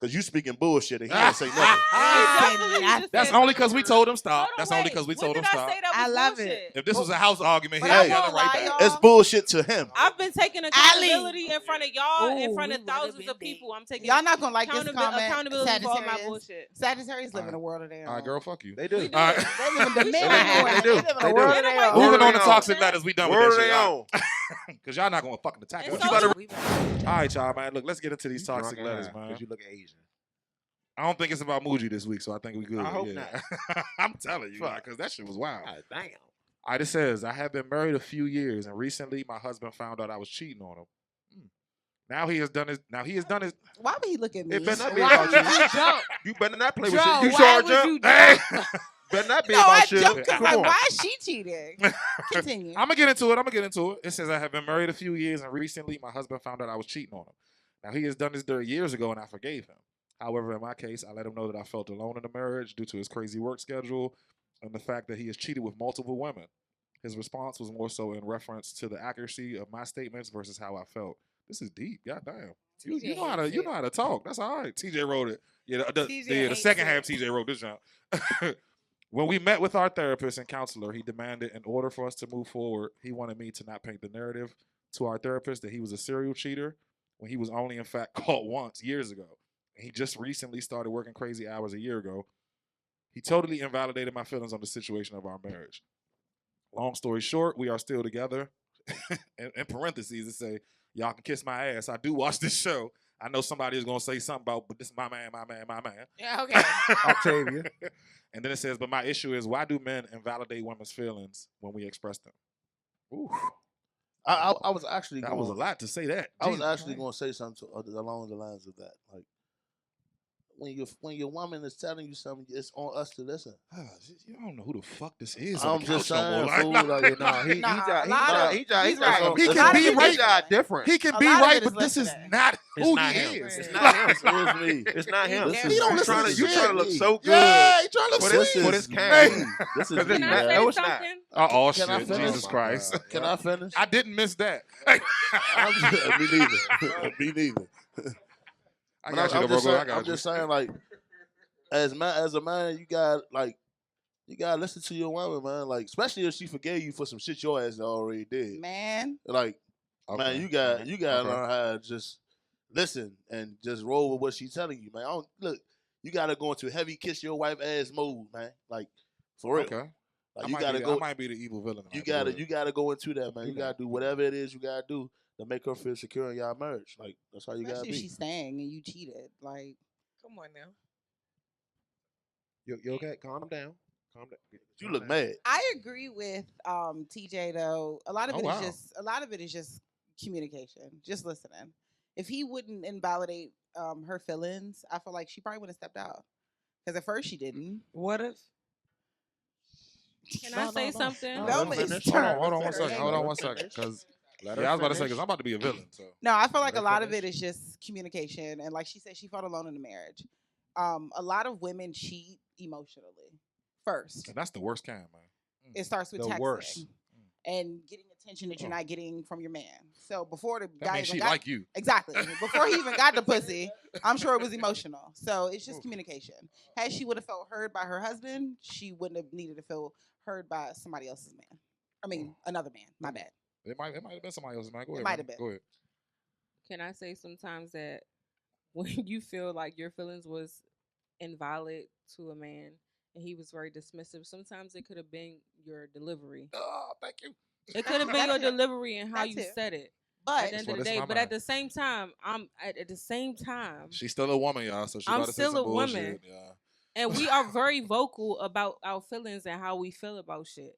F: Because you speaking bullshit and he ain't say nothing.
D: Definitely
E: That's
D: just
A: That's
D: said-
A: only because we told him stop.
D: Hold on,
A: That's only
D: wait.
A: because we
D: When
A: told him
D: did
A: stop.
D: I say that
E: I
D: was
E: love
D: bullshit?
A: If this was a house argument,
C: But
A: he'd
C: I
A: be yelling
C: won't
A: right
C: lie,
A: back.
C: y'all.
F: It's bullshit to him.
D: I've been taking accountability in front of y'all, in
E: Ooh,
D: front
E: we
D: of
E: would've
D: thousands
E: been
D: of
E: big.
D: people. I'm taking
C: Y'all not gonna like this comment.
D: accountability for all my
C: Sagittarius.
D: bullshit.
C: Sagittarius live in
A: All
C: a world of their own.
A: All right, girl, fuck you.
H: They do.
D: We do.
A: All right.
C: They live in the men
H: They do.
C: They live in
H: They
C: a
H: do.
C: world of
D: Ain't
C: their
D: nobody
C: own.
H: Word
A: Moving
H: of
A: on to
H: their
A: toxic
H: own.
A: letters, we done with
H: Word
A: that
H: of
A: shit.
H: their
A: All
H: own.
A: Because y'all not going to fucking attack
D: And
A: us.
H: What you
D: so-
H: better
A: All right, y'all, man. Look, let's get into these
H: drunk
A: toxic
H: and
A: letters,
H: high,
A: man.
H: 'cause you look Asian.
A: I don't think it's about Muji this week, so I think we good.
H: I hope
A: not. I'm telling you, because that shit was wild.
H: God damn.
A: All right, it says, I have been married a few years, and recently my husband found out I was cheating on him. Now he has done his.
C: Why would he look at me?
H: It better not be
E: Why
H: about
E: would
H: you.
E: you jump?
H: You better not play with
E: Joe,
H: shit. You
E: why
H: saw her
E: would
H: jump.
E: you
A: Hey,
H: Better not be
C: No, I
H: about shit.
C: jumped because
H: Come
C: like,
H: on.
C: why is she cheating? Continue.
A: I'm gonna get into it. It says I have been married a few years, and recently my husband found out I was cheating on him. Now he has done this dirt years ago, and I forgave him. However, in my case, I let him know that I felt alone in the marriage due to his crazy work schedule and the fact that he has cheated with multiple women. His response was more so in reference to the accuracy of my statements versus how I felt. This is deep. Goddamn. You
E: TJ
A: know how to
E: hates
A: you
E: it.
A: know how to talk. That's all right. TJ wrote it. Yeah, the
E: hates
A: second
E: it.
A: half TJ wrote this jump. When we met with our therapist and counselor, he demanded in order for us to move forward, he wanted me to not paint the narrative to our therapist that he was a serial cheater when he was only in fact caught once years ago. And he just recently started working crazy hours a year ago. He totally invalidated my feelings on the situation of our marriage. Long story short, we are still together. in parentheses, it say, y'all can kiss my ass. I do watch this show. I know somebody is going to say something about, but this is my man.
E: Yeah, okay.
H: Octavia.
A: And then it says, but my issue is, why do men invalidate women's feelings when we express them? Ooh.
F: I was actually
A: That was a lot to say that.
F: I was
A: Jesus
F: actually
A: Christ.
F: going to say something along the lines of that. Like when your woman is telling you something, it's on us to listen.
A: You don't know who the fuck this is.
F: I'm
A: on the
F: just
A: couch no more.
F: saying,
A: Like,
F: fool. Like,
H: Nah, he
C: He's right.
A: He
C: A
A: can
C: lot
A: be
C: of it
A: right.
C: is
H: different.
A: He can
C: A
A: be
C: lot of
A: right,
C: it is
A: but this is
C: listening.
A: not
H: It's
A: who
H: not
A: he
H: him.
A: is.
H: It's not him.
F: It was me.
H: It's not him.
F: This
C: He
F: is
C: don't
F: me.
C: listen
H: trying
C: to
H: to, you
C: shit.
H: trying to look so good.
A: Yeah, he trying to look
H: for
A: sweet.
H: this, for this
F: me.
H: camera.
F: This is
H: Because
F: me.
D: Can I
F: man.
D: say
H: No, it's not.
D: something?
A: Oh,
F: Can I
A: shit.
F: finish?
A: Jesus Christ.
F: Can I finish?
A: I didn't miss that.
F: Me neither. Me neither.
A: I
F: But
A: got you,
F: I'm
A: though,
F: just
A: bro.
F: saying,
A: I got
F: I'm
A: you.
F: just saying, like, as a man, you gotta listen to your woman, man. Like, especially if she forgave you for some shit your ass already did.
C: Man,
F: Like,
A: Okay.
F: man, you gotta
A: Okay.
F: learn how to just listen and just roll with what she's telling you, man. Look, you gotta go into heavy kiss your wife ass mode, man. Like, for real.
A: Okay.
F: Like,
A: I
F: you
A: might
F: gotta
A: be
F: go.
A: I might be the evil villain.
F: You
A: tonight, but
F: gotta go into that, man. You
A: You
F: gotta
A: know.
F: do whatever it is you gotta do to make her feel secure in your marriage. Like, that's how you gotta
C: especially if
F: be.
C: she's staying and you cheated. Like,
E: Come on now.
H: You okay? Calm down. Calm down.
F: You
H: Calm
F: look
H: down.
F: mad.
C: I agree with TJ though. A lot of
A: Oh,
C: it is
A: wow.
C: just communication, just listening. If he wouldn't invalidate her feelings, I feel like she probably would have stepped out. Because at first she didn't.
E: What if?
D: Can I say something?
F: No,
C: Velma
F: let
C: is
F: finish.
A: Hold on,
C: turned.
A: hold on one
C: Her
A: second. Hold
C: anger.
A: on one second. Because
H: Let
A: I
H: her
A: was about to say,
H: finish.
A: because I'm about to be a villain. So
C: No, I feel like
H: Let
C: a
H: her
C: lot of
H: finish.
C: it is just communication, and like she said, she felt alone in the marriage. A lot of women cheat emotionally first.
A: and that's the worst kind, man.
C: It starts with
H: The
C: texting
H: worst.
C: and getting attention that you're not getting from your man. So before the
A: That
C: guy
A: means
C: even
A: she
C: got
A: like you.
C: exactly before he even got the pussy, I'm sure it was emotional. So it's just communication. Had she would have felt heard by her husband, she wouldn't have needed to feel heard by somebody else's man. I mean, another man. My bad.
A: It might have been somebody else's, man. Go ahead.
C: might
A: man.
C: have been.
A: Go ahead.
D: Can I say sometimes that when you feel like your feelings was invalid to a man and he was very dismissive, sometimes it could have been your delivery.
A: Oh, thank you.
D: It could have been your
C: That too.
D: delivery and how
C: That
D: you
C: too.
D: said it.
C: But
D: At the end
A: why
D: of the
A: this
D: day,
A: my
D: but
A: mind.
D: at the same time, at the same time,
A: She's still a woman, y'all. So she's
D: I'm
A: about to say
D: still
A: some
D: a
A: bullshit.
D: woman.
A: Yeah.
D: and we are very vocal about our feelings and how we feel about shit.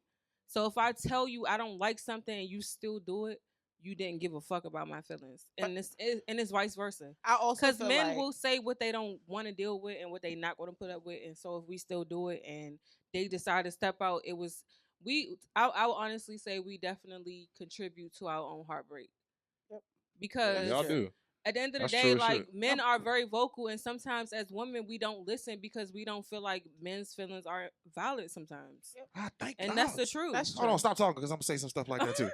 D: So if I tell you I don't like something and you still do it, you didn't give a fuck about my feelings, and it's vice versa.
C: I also
D: Because
C: feel
D: men
C: like,
D: will say what they don't want to deal with and what they not going to put up with, and so if we still do it and they decide to step out, it was I will honestly say we definitely contribute to our own heartbreak.
C: Yep.
D: Because
A: Y'all do.
D: at the end of the
A: That's
D: day,
A: true as
D: like
A: shit.
D: men are very vocal, and sometimes as women we don't listen because we don't feel like men's feelings are valid sometimes,
A: Ah, thank
D: and
A: God.
D: that's the truth.
C: That's
A: Hold on,
C: true.
A: stop talking because I'm gonna say some stuff like that too.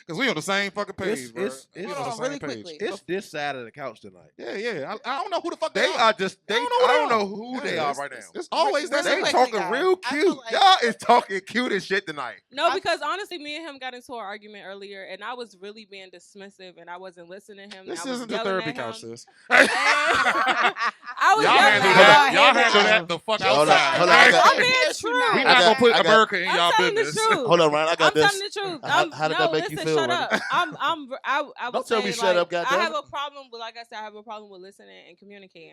A: Because we on the same fucking page, bro.
H: it's-
A: We
H: it's-
A: on the
C: Hold on,
A: same
C: really
A: page.
C: quickly.
H: It's this side of the couch tonight.
A: Yeah. I don't know who the fuck
H: They are just they.
A: I don't know
H: I don't
A: who they
H: know
A: are.
H: who they
A: Yeah,
H: are
A: it's-
H: right now.
A: It's always that.
H: They
C: Really
A: same
C: quickly,
H: talking
C: guys.
H: real
C: I feel
H: cute.
C: like-
H: Y'all is talking cute as shit tonight.
D: No, because honestly, me and him got into an argument earlier, and I was really being dismissive, and I wasn't listening to him.
A: This
D: and I was
A: isn't the
D: yelling
A: therapy
D: at
A: couch,
D: him.
A: sis.
D: I was
A: Y'all
D: yelling
A: handle
D: at
A: that.
D: him.
A: Y'all handle that the fuck
F: Hold on,
A: outside.
F: hold on, I got-
D: I'm being true.
A: We
F: I
A: not
F: got-
A: gonna put
F: I got-
A: America in
D: I'm
A: y'all
D: telling
A: business.
D: the truth.
F: Hold on, Ryan. I got
D: I'm
F: this.
D: telling the truth.
F: How did that make you feel,
D: Shut
F: Renee?
D: up. I would
F: Don't tell
D: say,
F: me shut
D: like,
F: up, goddamn
D: I have
F: it.
D: a problem with, like I said, I have a problem with listening and communicating,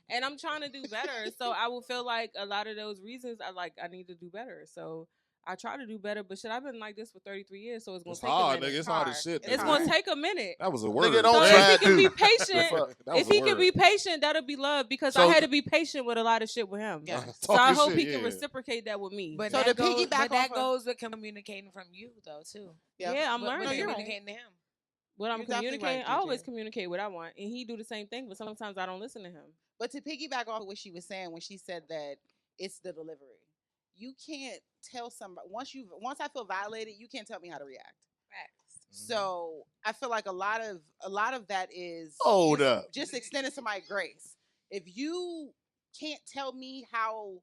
D: and I'm trying to do better. So I will feel like a lot of those reasons, I need to do better. So I try to do better, but shit, I've been like this for 33 years, so it's gonna
A: It's
D: take
A: hard,
D: a minute.
A: nigga. It's hard as shit.
C: It's
D: It's
A: nigga.
D: gonna take a minute.
A: That was a word.
F: Nigga, don't
D: So
F: try
D: if he can be
F: to.
D: patient,
A: That was
D: if
A: a
D: he can
A: word.
D: be patient, that'll be love, because
F: So-
D: I had to be patient with a lot of shit with him.
C: Yeah.
D: So I
A: Talking
D: hope
A: shit,
D: he can
A: yeah.
D: reciprocate that with me.
E: But
C: So
E: that
C: to
E: goes,
C: piggyback
E: but that
C: off of-
E: goes with communicating from you though too.
D: Yeah, I'm
E: But
D: learning.
C: you're right.
E: communicating to him.
D: When I'm
C: You're definitely
D: communicating,
C: right,
D: I always
C: Gigi.
D: communicate what I want, and he do the same thing. But sometimes I don't listen to him.
C: But to piggyback off of what she was saying when she said that it's the delivery, you can't tell somebody once I feel violated, you can't tell me how to react.
E: Facts.
C: So I feel like a lot of that is
F: Hold
C: just,
F: up.
C: just extending somebody grace. If you can't tell me how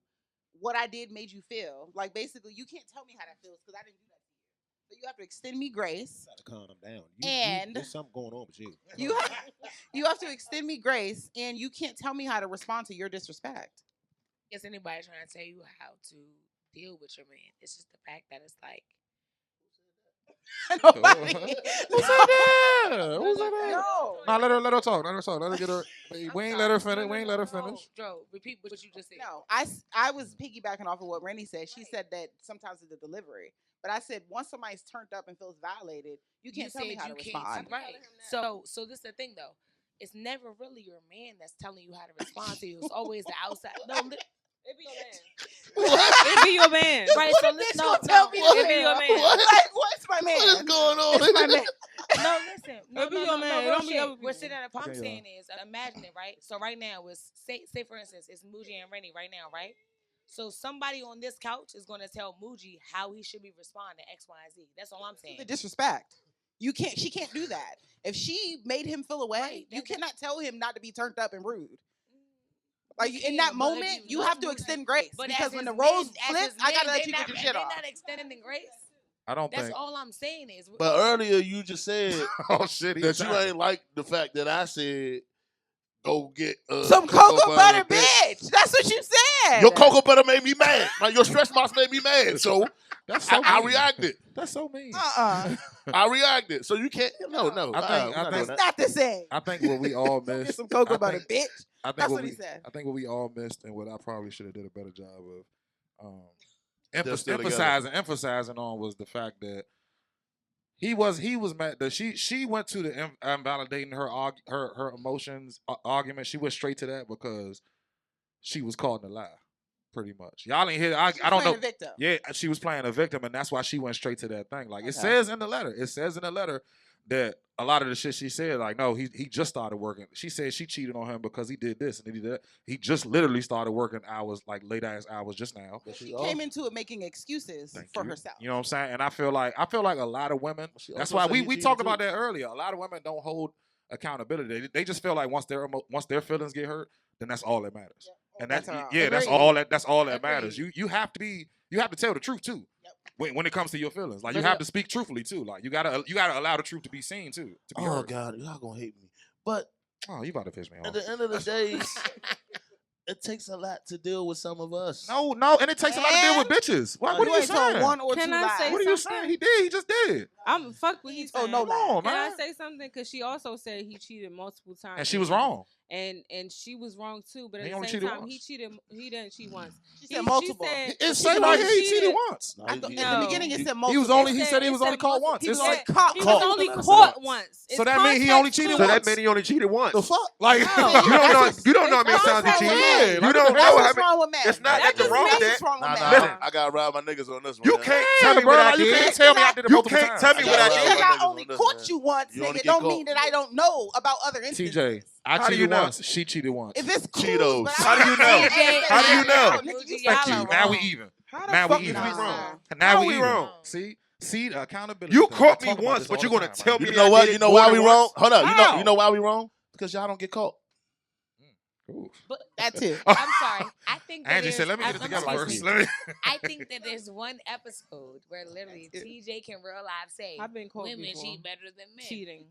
C: what I did made you feel, like basically you can't tell me how that feels because I didn't do that to you. So you have to extend me grace.
H: Gotta calm down.
C: And-
H: there's something going on with you.
C: You have to extend me grace, and you can't tell me how to respond to your disrespect.
E: Is anybody trying to tell you how to deal with your man? It's just the fact that it's like
C: Nobody.
A: Who said that? Who said that?
C: No.
A: Nah, let her talk. Let her talk. Let her get her. We ain't let her finish. We ain't let her
E: No,
A: finish.
E: Joe, repeat what you just said.
C: No, I was piggybacking off of what Rennie said. She said that sometimes it's the delivery. But I said once somebody's turned up and feels violated, you can't tell me how to respond.
E: Right. So this is the thing though. It's never really your man that's telling you how to respond to you. It's always the outside. No,
D: It be your man. It be your man.
E: right.
C: What
E: So
C: a bitch
E: listen,
C: gonna tell me
D: It be your man.
C: Like, what's my man?
F: What is going on?
C: It's my man.
E: No, listen. No,
D: It be
E: no,
D: your
E: no,
D: man. It
E: no, real
D: don't be
E: shit.
D: other
E: We're
D: people.
E: sitting at a I'm
A: Okay,
E: saying is imagine it, right? So right now it's say for instance, it's Muji and Rennie right now, right? So somebody on this couch is gonna tell Muji how he should be responding to X, Y, and Z. That's all I'm saying.
C: The disrespect. You can't. She can't do that. If she made him feel away,
E: Right,
C: you
E: that-
C: cannot tell him not to be turned up and rude. Like in
E: Yeah,
C: that
E: but if
C: moment,
E: you
C: you have
E: know
C: to
E: that-
C: extend grace
E: But
C: because
E: as
C: when
E: his
C: the roles
E: men- as
C: flip,
E: his
C: I gotta
E: men,
C: let
E: they
C: you get your
E: not-
C: shit
E: They're
C: off.
E: not extending grace.
A: I don't
E: That's
A: think.
E: all I'm saying is.
F: But earlier you just said
A: Oh shit! he
F: that you
A: attacking.
F: ain't like the fact that I said go get
C: Some cocoa butter, bitch. That's what you said.
F: Your cocoa butter made me mad. Like your stretch marks made me mad. So
A: That's so
F: I
A: mean.
F: reacted.
A: That's so mean.
F: I reacted. So you can't. No.
A: I think-
F: we're not doing
C: It's
F: that.
C: not the same.
A: I think what we all
C: Go get
A: missed.
C: some cocoa
A: I
C: butter,
A: think-
C: bitch.
A: I think
C: That's
A: what
C: what he
A: we.
C: said.
A: I think what we all missed, and what I probably should have did a better job of,
F: They're still together.
A: emphasizing on was the fact that he was mad that she went to the invalidating her emotions argument. She went straight to that because she was caught in a lie, pretty much. Y'all ain't hear. I don't know.
C: Victim.
A: Yeah, she was playing a victim, and that's why she went straight to that thing. Like it
C: Okay.
A: says in the letter. It says in the letter that a lot of the shit she said, like, no, he just started working. She said she cheated on him because he did this and he did that. He just literally started working hours, like late ass hours just now.
C: She came into it making excuses
A: Thank
C: for
A: you.
C: herself.
A: You know what I'm saying? And I feel like a lot of women.
F: She
A: That's
F: also
A: why
F: said
A: we
F: he cheated
A: talked
F: too.
A: about that earlier. A lot of women don't hold accountability. They just feel like once their feelings get hurt, then that's all that matters. And that's
C: That's all.
A: that's
C: Agreed.
A: all that's all that
C: Agreed.
A: matters. You have to tell the truth too.
C: Yep.
A: When it comes to your feelings, like
E: But
A: you have to speak truthfully too. Like you gotta allow the truth to be seen too. To be
F: Oh
A: heard.
F: God, y'all gonna hate me. But
A: Oh, you about to piss me
F: at
A: off.
F: the end of the day, it takes a lot to deal with some of us.
A: No, and it takes a lot to deal with bitches. What
C: You
A: are you
C: ain't told
A: saying?
C: one or
D: Can
C: two
D: I
C: lies.
D: say
A: What are you
D: something?
A: saying? He did. He just did.
D: I'm fuck what he's
C: Oh,
D: saying.
C: no
A: Come on,
D: Can
A: man.
D: I say something? Because she also said he cheated multiple times,
A: And she was wrong.
D: and she was wrong too. But
A: He
D: at
A: only
D: the same
A: cheated
D: time,
A: once.
D: he didn't cheat once.
C: She said multiple.
A: It
C: She
A: say
C: said
A: right
C: he
A: here he cheated
D: cheated.
A: once.
F: No,
C: In the
D: No.
C: beginning, it said
A: He
C: multiple.
A: was only.
D: It
A: He
D: said-
A: said he
D: it
A: was
D: said
A: only caught
D: multiple-
A: once.
C: He
A: It's
C: was
A: like
C: only caught.
D: He was
A: Caught.
D: only
A: Let me
D: caught
A: see.
D: once.
A: So that means he only cheated
H: So
A: once.
H: that means he only cheated once.
A: The fuck? Like
D: No.
H: You don't know.
C: That's
H: You don't know how many
D: it's
H: times he
D: contact
H: cheated.
D: with
A: men.
H: You
A: Like,
H: don't
C: That's
H: know how
C: what's
H: many.
C: wrong with men.
H: It's not
D: That
H: nothing
D: just
H: wrong with
D: makes
H: that.
C: wrong with men.
H: Listen.
F: I gotta ride my niggas on this one.
H: You
F: man.
H: can't tell me
A: bro,
H: what I
A: like, you
H: did.
A: can't tell me I did it
H: You
A: multiple
H: can't
A: times.
H: tell me what I
C: Just
H: did.
C: because I
F: Niggas
C: only
F: on this,
C: caught
F: man.
C: you once,
F: You only
C: nigga,
F: get
C: don't
F: caught.
C: mean that I don't know about other instances.
A: TJ, I
H: How do
A: cheated
H: you know?
A: once. She cheated once.
C: If it's cool,
F: Cheetos.
C: but
H: How do you know? How do you know?
A: Thank you. Now we even.
H: How the
A: Now
H: fuck
A: we
H: is
A: even.
H: we wrong?
A: Now
H: How
A: we
H: we
A: even.
H: wrong?
A: See the accountability.
H: You
A: thing.
H: caught
A: I
H: me
A: talk about
H: once,
A: this
H: but
A: all
H: you're
A: the
H: gonna
A: time,
H: tell
A: man.
H: me
F: You
H: that
F: know
H: I
F: what?
H: did
F: You
H: it
F: know
H: more
F: why
H: than
F: we wrong?
H: once?
F: Hold up.
D: How?
F: You know why we wrong? Because y'all don't get caught.
A: Ooh.
E: But
C: that too.
E: I'm sorry. I think that
A: Angie
E: there's-
A: said, "Let me get it
E: I'm-
A: together
E: excuse
A: first."
E: me.
A: Let me.
E: I think that there's one episode where literally TJ can real life say
D: I've been caught
E: women
D: before.
E: cheat better than men.
D: Cheating.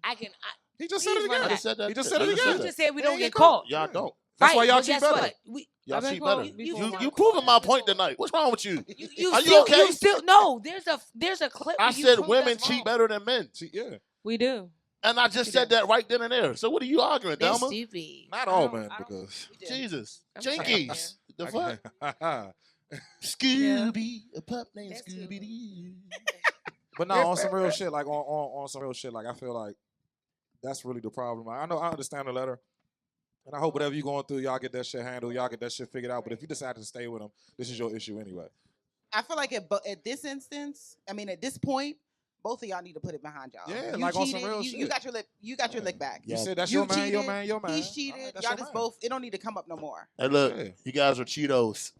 A: He just said
E: Please
A: it
E: run
A: again.
F: I just said that.
A: He just said it
F: I
A: again.
E: You just said we don't
A: Yeah,
E: get
A: you
E: caught.
F: Y'all don't.
A: That's why
E: Right,
A: y'all
E: but
A: cheat
E: guess
A: better.
E: what?
F: Y'all
D: I've been
F: cheat
D: caught
F: better.
D: before.
F: You proving my point tonight. What's wrong with you?
E: You
F: Are you
E: still,
F: okay?
E: You still no. There's a clip.
F: I
E: where you
F: said
E: proved
F: women
E: us
F: cheat
E: wrong.
F: better than men.
A: Yeah.
D: We do.
F: And I just said that right then and there. So what are you arguing,
E: That's
F: Delma?
E: stupid.
A: Not all
D: don't-
A: men,
D: I don't-
A: because.
F: Jesus.
E: I'm saying,
F: Jinkies. The fuck?
A: fuck?
F: Scooby. A pup named
E: That's
F: Scooby Doo.
A: But no, on some real shit, like on some real shit, like I feel like that's really the problem. I know I understand the letter, and I hope whatever you're going through, y'all get that shit handled, y'all get that shit figured out. But if you decide to stay with him, this is your issue anyway.
C: I feel like at this instance, I mean, at this point, both of y'all need to put it behind y'all.
A: Yeah,
C: You
A: like on some
C: cheated,
A: real
C: you
A: shit.
C: got your lick back.
A: You said that's
C: You
A: your man, your
C: cheated,
A: man, your man.
C: He's cheated.
A: Alright, that's
C: Y'all
A: your
C: just
A: man.
C: both. It don't need to come up no more.
F: Hey, look.
A: Yeah.
F: You guys are Cheetos.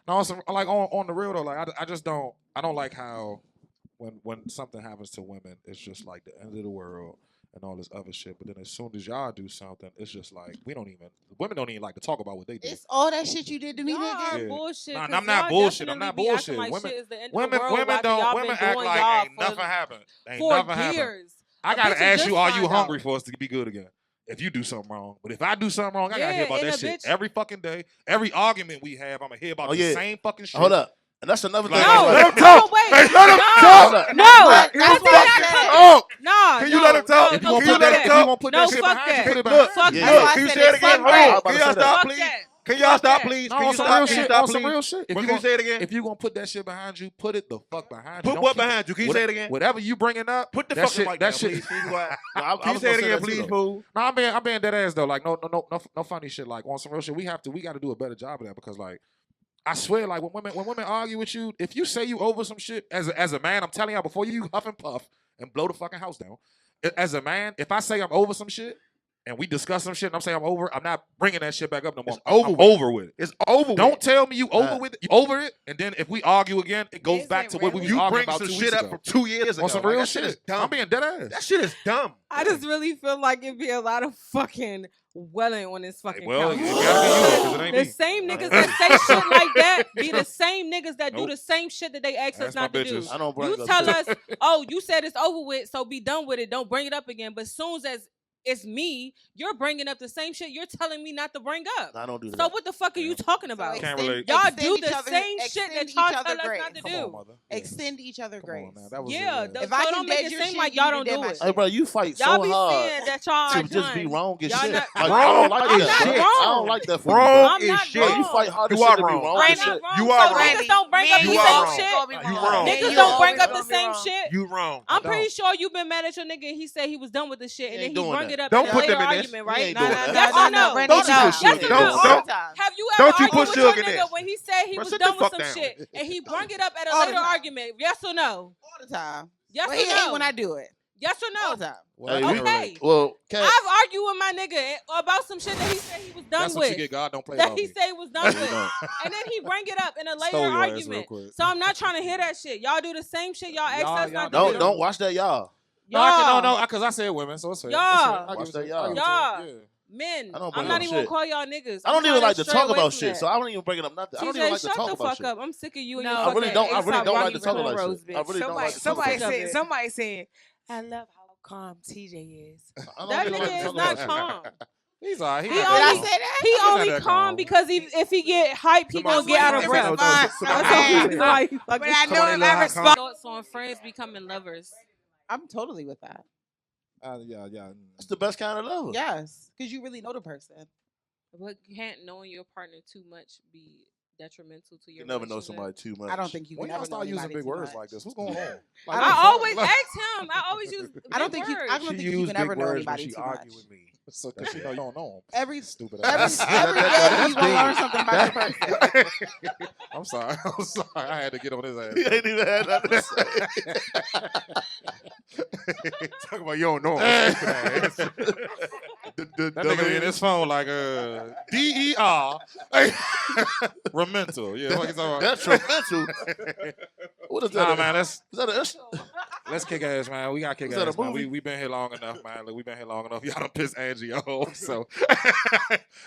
A: No, on some, like on the real though, like I just don't like how when something happens to women, it's just like the end of the world and all this other shit. But then as soon as y'all do something, it's just like women don't even like to talk about what they did.
C: It's all that shit you did to me,
D: Y'all
C: nigga.
D: are
A: Yeah.
D: bullshit.
A: Nah,
D: 'cause
A: I'm not
D: y'all
A: bullshit. I'm
D: definitely
A: not
D: be acting
A: bullshit.
D: Like
A: Women-
D: shit is the end of
A: Women
D: the world
A: don't
D: y'all
A: women
D: been
A: act
D: doing
A: like
D: y'all
A: ain't nothing happened. Ain't
D: for
A: nothing happened.
D: years.
A: I
D: A
A: gotta
D: bitch will
A: ask
D: just
A: you, are you
D: find
A: hungry
D: out.
A: for us to be good again? If you do something wrong. But if I do something wrong, I gotta hear
D: Yeah,
A: about
D: and
A: that
D: a
A: shit
D: bitch-
A: every fucking day. Every argument we have, I'm gonna hear about
F: Oh,
A: the
F: yeah.
A: same fucking shit.
F: Hold up. And that's another thing.
A: Like,
D: No,
A: let him
D: no,
A: talk.
D: wait.
A: Hey, let him
D: no,
A: talk.
D: No,
C: That's
D: that's
C: what
D: not
C: I said.
H: Oh,
D: No,
H: can
D: no,
H: you let him talk?
D: No,
A: If you
D: no,
A: gonna
D: fuck
A: put that,
D: that.
A: if you gonna put
D: No,
A: that shit
D: fuck
A: behind you,
D: that.
A: put it
F: Look,
A: behind you.
D: Fuck
H: Look,
F: Yeah,
D: that.
H: can you
F: yeah.
H: say it again?
D: Fuck
H: Hold
D: that.
H: on. Can y'all
F: Fuck
H: stop,
D: Fuck
H: please?
D: that.
H: Can y'all stop, please?
A: No,
H: Can
A: on
H: you
A: some
H: stop?
A: real
H: Can you
A: shit.
H: stop,
A: On some
H: please?
A: real shit.
H: Can you say it again?
A: If you gonna put that shit behind you, put it the fuck behind you.
H: Put
A: Don't
H: what
A: keep-
H: behind you? Can you say it again?
A: Whatever you bringing up,
H: Put the
A: that
H: fucking
A: shit.
H: mic
A: That
H: down,
A: shit.
H: please. Please, quiet.
F: No, I
H: Can you
F: was
H: say it
F: gonna
H: again,
F: that
H: please,
F: too, though.
H: fool?
A: No, I'm being dead ass though. Like no funny shit. Like on some real shit, we got to do a better job of that because like I swear, like when women argue with you, if you say you over some shit as a man, I'm telling y'all before you huff and puff and blow the fucking house down. As a man, if I say I'm over some shit and we discuss some shit and I'm saying I'm over, I'm not bringing that shit back up no more. I'm over with it.
H: It's over.
A: Don't
H: with.
A: tell me you over with it. You over it, and then if we argue again, it goes
E: Is
A: back
E: it
A: to what we
E: really?
A: was
H: You
A: arguing
H: bring
A: about
H: some
A: 2
H: shit
A: weeks
H: up
A: ago.
H: from 2 years ago.
A: On some
H: Like,
A: real
H: that shit is
A: shit.
H: dumb.
A: I'm being dead ass.
H: That shit is dumb.
G: I just really feel like it'd be a lot of fucking welling on this fucking
A: Well,
G: couch.
A: it gotta be you because it ain't
G: The
A: me.
G: same niggas that say shit like that be the same niggas that do
A: Nope.
G: the same shit that they ask
A: That's
G: us not
A: my
G: to do.
A: bitches.
F: I don't bring
G: You
F: up
G: tell
F: shit.
G: us, oh, you said it's over with, so be done with it. Don't bring it up again. But soon as it's me, you're bringing up the same shit you're telling me not to bring up.
F: I don't do that.
G: So what the fuck are you talking about?
A: Can't relate.
G: Y'all
C: extend
G: do
C: each
G: the
C: other-
G: same shit
C: extend
G: that
C: each
G: y'all
C: other
G: tell us
C: grace.
G: not to
A: Come
G: do.
A: on, mother. Yeah.
C: Extend each other
A: Come
C: grace.
A: on now. That was
G: Yeah,
A: it,
C: If
G: so
C: I
G: don't
C: can
G: make
C: dead
G: it
C: your
G: seem
C: shit,
G: like
C: you
G: y'all
C: need
G: don't
C: to dead
G: do
C: my
G: it.
C: shit.
F: Hey, bro, you fight
G: Y'all
F: so
G: be
F: hard
G: saying that y'all
F: to
G: are
F: just be
G: done.
F: wrong and
G: Y'all
F: shit.
G: not-
F: Like,
G: I'm
F: I don't like
G: not
F: that. bro.
G: wrong.
F: I don't like that for you.
H: Wrong
G: I'm
H: is
G: not
H: shit.
F: Bro, you
G: wrong.
F: fight hard as
H: You
F: shit
H: are
F: to be
H: wrong.
F: wrong
G: I'm
F: and
G: not
F: shit.
G: wrong.
H: You
G: So
H: are wrong.
G: niggas don't bring up
H: You
G: the
H: are
G: same
H: wrong.
G: shit.
H: You wrong.
G: Niggas
E: You
G: don't bring
E: always
G: up the
E: gonna be
G: same
E: wrong.
G: shit.
H: You wrong.
G: I'm
A: I
G: pretty
A: don't.
G: sure you've been mad at your nigga and he said he was done with the shit and
F: He
G: then
F: ain't
G: he
F: doing
G: brung
F: that.
G: it up
H: Don't
G: in a
H: put
G: later
H: them in this.
G: argument,
F: He
G: right?
F: ain't doing that.
G: Yes or no?
E: Brandon,
H: Don't you
E: no.
H: put
G: Yes
H: Suge.
G: or
H: Don't
G: no?
H: don't
G: Have you
H: Don't
G: ever
H: you put
G: argued with
H: Suge
G: your
H: in
G: nigga
H: this.
G: when he said he
H: Bro,
G: was
H: sit
G: done
H: the
G: with
H: fuck
G: some
H: down.
G: shit and he brung it up at a
C: All the
G: later
C: time.
G: argument? Yes or no?
C: All the time.
G: Yes
C: But
G: or
C: he hate
G: no?
C: when I do it.
G: Yes or
C: All
G: no?
C: the time.
A: Well,
F: Hey,
A: I
F: we-
A: can't
G: Okay.
A: relate.
F: Well, Cat,
G: I've argued with my nigga about some shit that he said he was done
A: That's what you
G: with.
A: get. God don't play
G: That
A: about
G: he
A: me.
G: said he was done
A: No, you
G: with.
A: don't.
G: And then he bring it up in a later
A: Stole your ass real
G: argument.
A: quick.
G: So I'm not trying to hear that shit. Y'all do the same shit y'all ask
A: Y'all-
G: us
A: y'all
G: not to do.
F: don't watch that, y'all.
A: No, I can,
G: Y'all.
A: no, because I said women, so it's fair.
G: Y'all.
A: It's fair. I
F: Watch
A: give it
F: that,
A: to you.
F: y'all.
A: I give it to
G: Y'all.
A: you. Yeah.
G: Men.
F: I don't
G: I'm
F: bring
G: not
F: up
G: even gonna
F: shit.
G: call y'all niggas.
F: I don't
G: I'm
F: even
G: trying
F: like to
G: stray
F: talk
G: away
F: about
G: from
F: shit,
G: that.
F: so I don't even bring it up nothing. I don't even
G: TJ,
F: like to
G: shut
F: talk
G: the
F: about
G: fuck
F: shit.
G: up. I'm sick of you and
E: No,
G: your
F: I
G: fucking
F: really don't. I really
G: ASAP
F: don't like
G: Rocky
F: to talk about
G: cornrows,
F: shit. I
G: bitch.
F: really don't like to talk
E: Somebody
F: about
G: Fuck
E: said.
G: it.
E: Somebody said. I love how calm TJ is.
F: I don't
G: That
F: really like
G: nigga
F: to
G: is
F: talk
G: not
F: about shit.
G: calm.
A: He's all right.
G: He
A: not
C: Did
A: that
C: I
G: only-
A: calm.
C: say that?
G: He
A: not
G: only
A: that
G: calm
A: calm.
G: because if he get hype, he gonna get out of
C: Somebody
G: breath.
C: said
G: That's
C: fine.
G: the reason why he
E: But
G: fucking.
E: I know
A: Somebody
E: if
A: know
E: I
A: how
E: respond.
G: Thoughts on friends becoming lovers.
C: I'm totally with that.
A: Yeah.
F: That's the best kind of lover.
C: Yes, because you really know the person.
G: But can't knowing your partner too much be detrimental to
F: You
G: your
F: can never know
G: relationship?
F: somebody too much.
C: I don't think you can
A: When y'all
C: ever
A: start
C: know
A: using
C: anybody
A: big
C: too
A: words
C: much.
A: like this, what's going on? Like,
C: I
A: what the
G: I
A: fuck?
G: always ask him. I always use.
C: I don't
G: big
C: think you. I
G: words.
C: don't
H: She
C: think you
H: used
C: can
H: big
C: ever know
H: words when
C: anybody
H: she
C: too
H: argue
C: much.
H: with me.
A: So, 'cause you know him.
C: Every
A: Stupid
C: every
A: ass.
C: every day
H: that's
C: you gonna
H: deep.
C: learn something about your person.
A: I'm sorry. I'm sorry. I had to get on his ass.
F: He ain't even had nothing to say.
H: Talk about you don't know him. Stupid ass.
A: That nigga in his phone like DER. Remental. Yeah, what you talking about?
F: Detrimental. What is that?
A: Nah, man,
F: Is that an issue?
A: let's kick ass, man. We got to kick
F: Is that a
A: ass, man.
F: movie?
A: We been here long enough, man. Look, we been here long enough. Y'all done pissed Angie off, so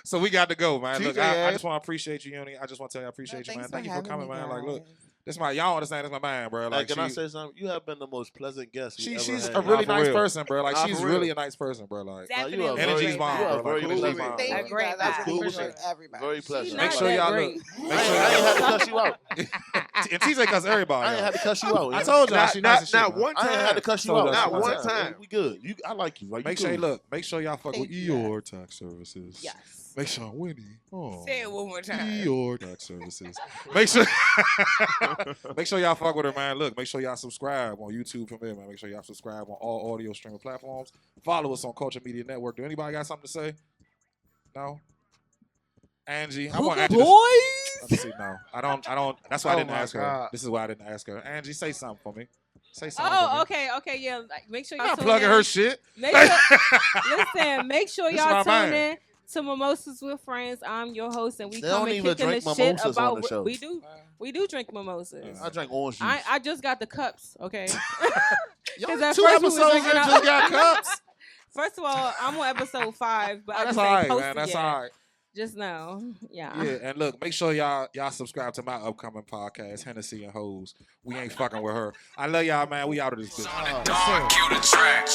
A: so we got to go, man. Look,
H: TJ
A: I
H: ass.
A: just want to appreciate you, Uni. I just want to tell you I appreciate you, man.
C: Thanks
A: Thank you for
C: having
A: coming,
C: me,
A: man. Like, look,
C: guys.
A: this my y'all understand. This my man, bro.
F: Like,
A: Like,
F: can I
A: she,
F: say something? You have been the most pleasant guest we ever
A: she's
F: had.
A: a really
H: Nah, for
A: nice
H: real.
A: person, bro. Like,
H: Nah,
A: she's
H: for
A: really
H: real.
A: a nice person, bro. Like,
E: Definitely.
F: are
A: energy's
F: very-
A: bomb,
F: you are
A: bro. Like,
F: very
A: energy's
F: pleasant.
A: bomb.
C: Thank
E: A
C: you
E: great
C: guys. I
E: vibe.
C: really
F: Cool
C: appreciate
F: shit.
C: everybody.
F: Very pleasant.
A: Make
G: not
A: sure
G: that
A: y'all
G: great.
A: look.
F: I
A: Make
F: ain't,
A: sure
F: I ain't
A: y'all.
F: had to cuss you out.
A: And TJ cuss everybody.
F: I ain't
A: out.
F: had to cuss you out.
A: I
F: yeah.
A: told y'all she nice as shit,
H: Not
A: man.
H: one
F: I ain't had to
H: time.
F: cuss you
A: So
F: out.
A: does
H: Not
A: one
H: one
A: time.
H: time.
F: We good. I like you. Right? You
A: Make sure,
F: cool.
A: look. Make sure y'all fuck with
C: Thank you, guys.
A: Eeyore Tax Services.
C: Yes.
A: Make sure Winnie. Oh.
E: Say it one more time.
A: Eeyore Tax Services. Make sure, make sure y'all fuck with her, man. Look, make sure y'all subscribe on YouTube from there, man. Make sure y'all subscribe on all audio streaming platforms. Follow us on Culture Media Network. Do anybody got something to say? No. Angie, I want Angie. Let me see. No, I don't. That's why I
H: Oh
A: didn't
H: my
A: ask her.
H: God.
A: This is why I didn't ask her. Angie, say something for me. Say something. for
G: Oh,
A: me.
G: okay, yeah. Like, make sure
A: I'm
G: you
A: not
G: tune
A: plugging
G: in.
A: her shit.
G: Make sure, listen, make sure
A: This
G: y'all
A: my
G: tune
A: man.
G: in to Mimosas with Friends. I'm your host, and we
F: They
G: come
F: don't
G: and
F: even
G: kicking
F: drink
G: the shit
F: mimosas on
G: about.
F: the show.
G: We do drink mimosas.
F: I drank orange juice.
G: I just got the cups, okay?
A: Y'all
G: 'Cause at
A: 2
G: first we was
A: episodes in
G: drinking
A: just got cups.
G: First of all, I'm on episode 5, but I
A: That's
G: just
A: all
G: ain't
A: right,
G: posted
A: man. That's
G: yet.
A: all right.
G: Just now, yeah.
A: Yeah, and look, make sure y'all subscribe to my upcoming podcast, Hennessy and Hoes. We ain't fucking with her. I love y'all, man. We out of this bitch.
B: Dark, cue the track.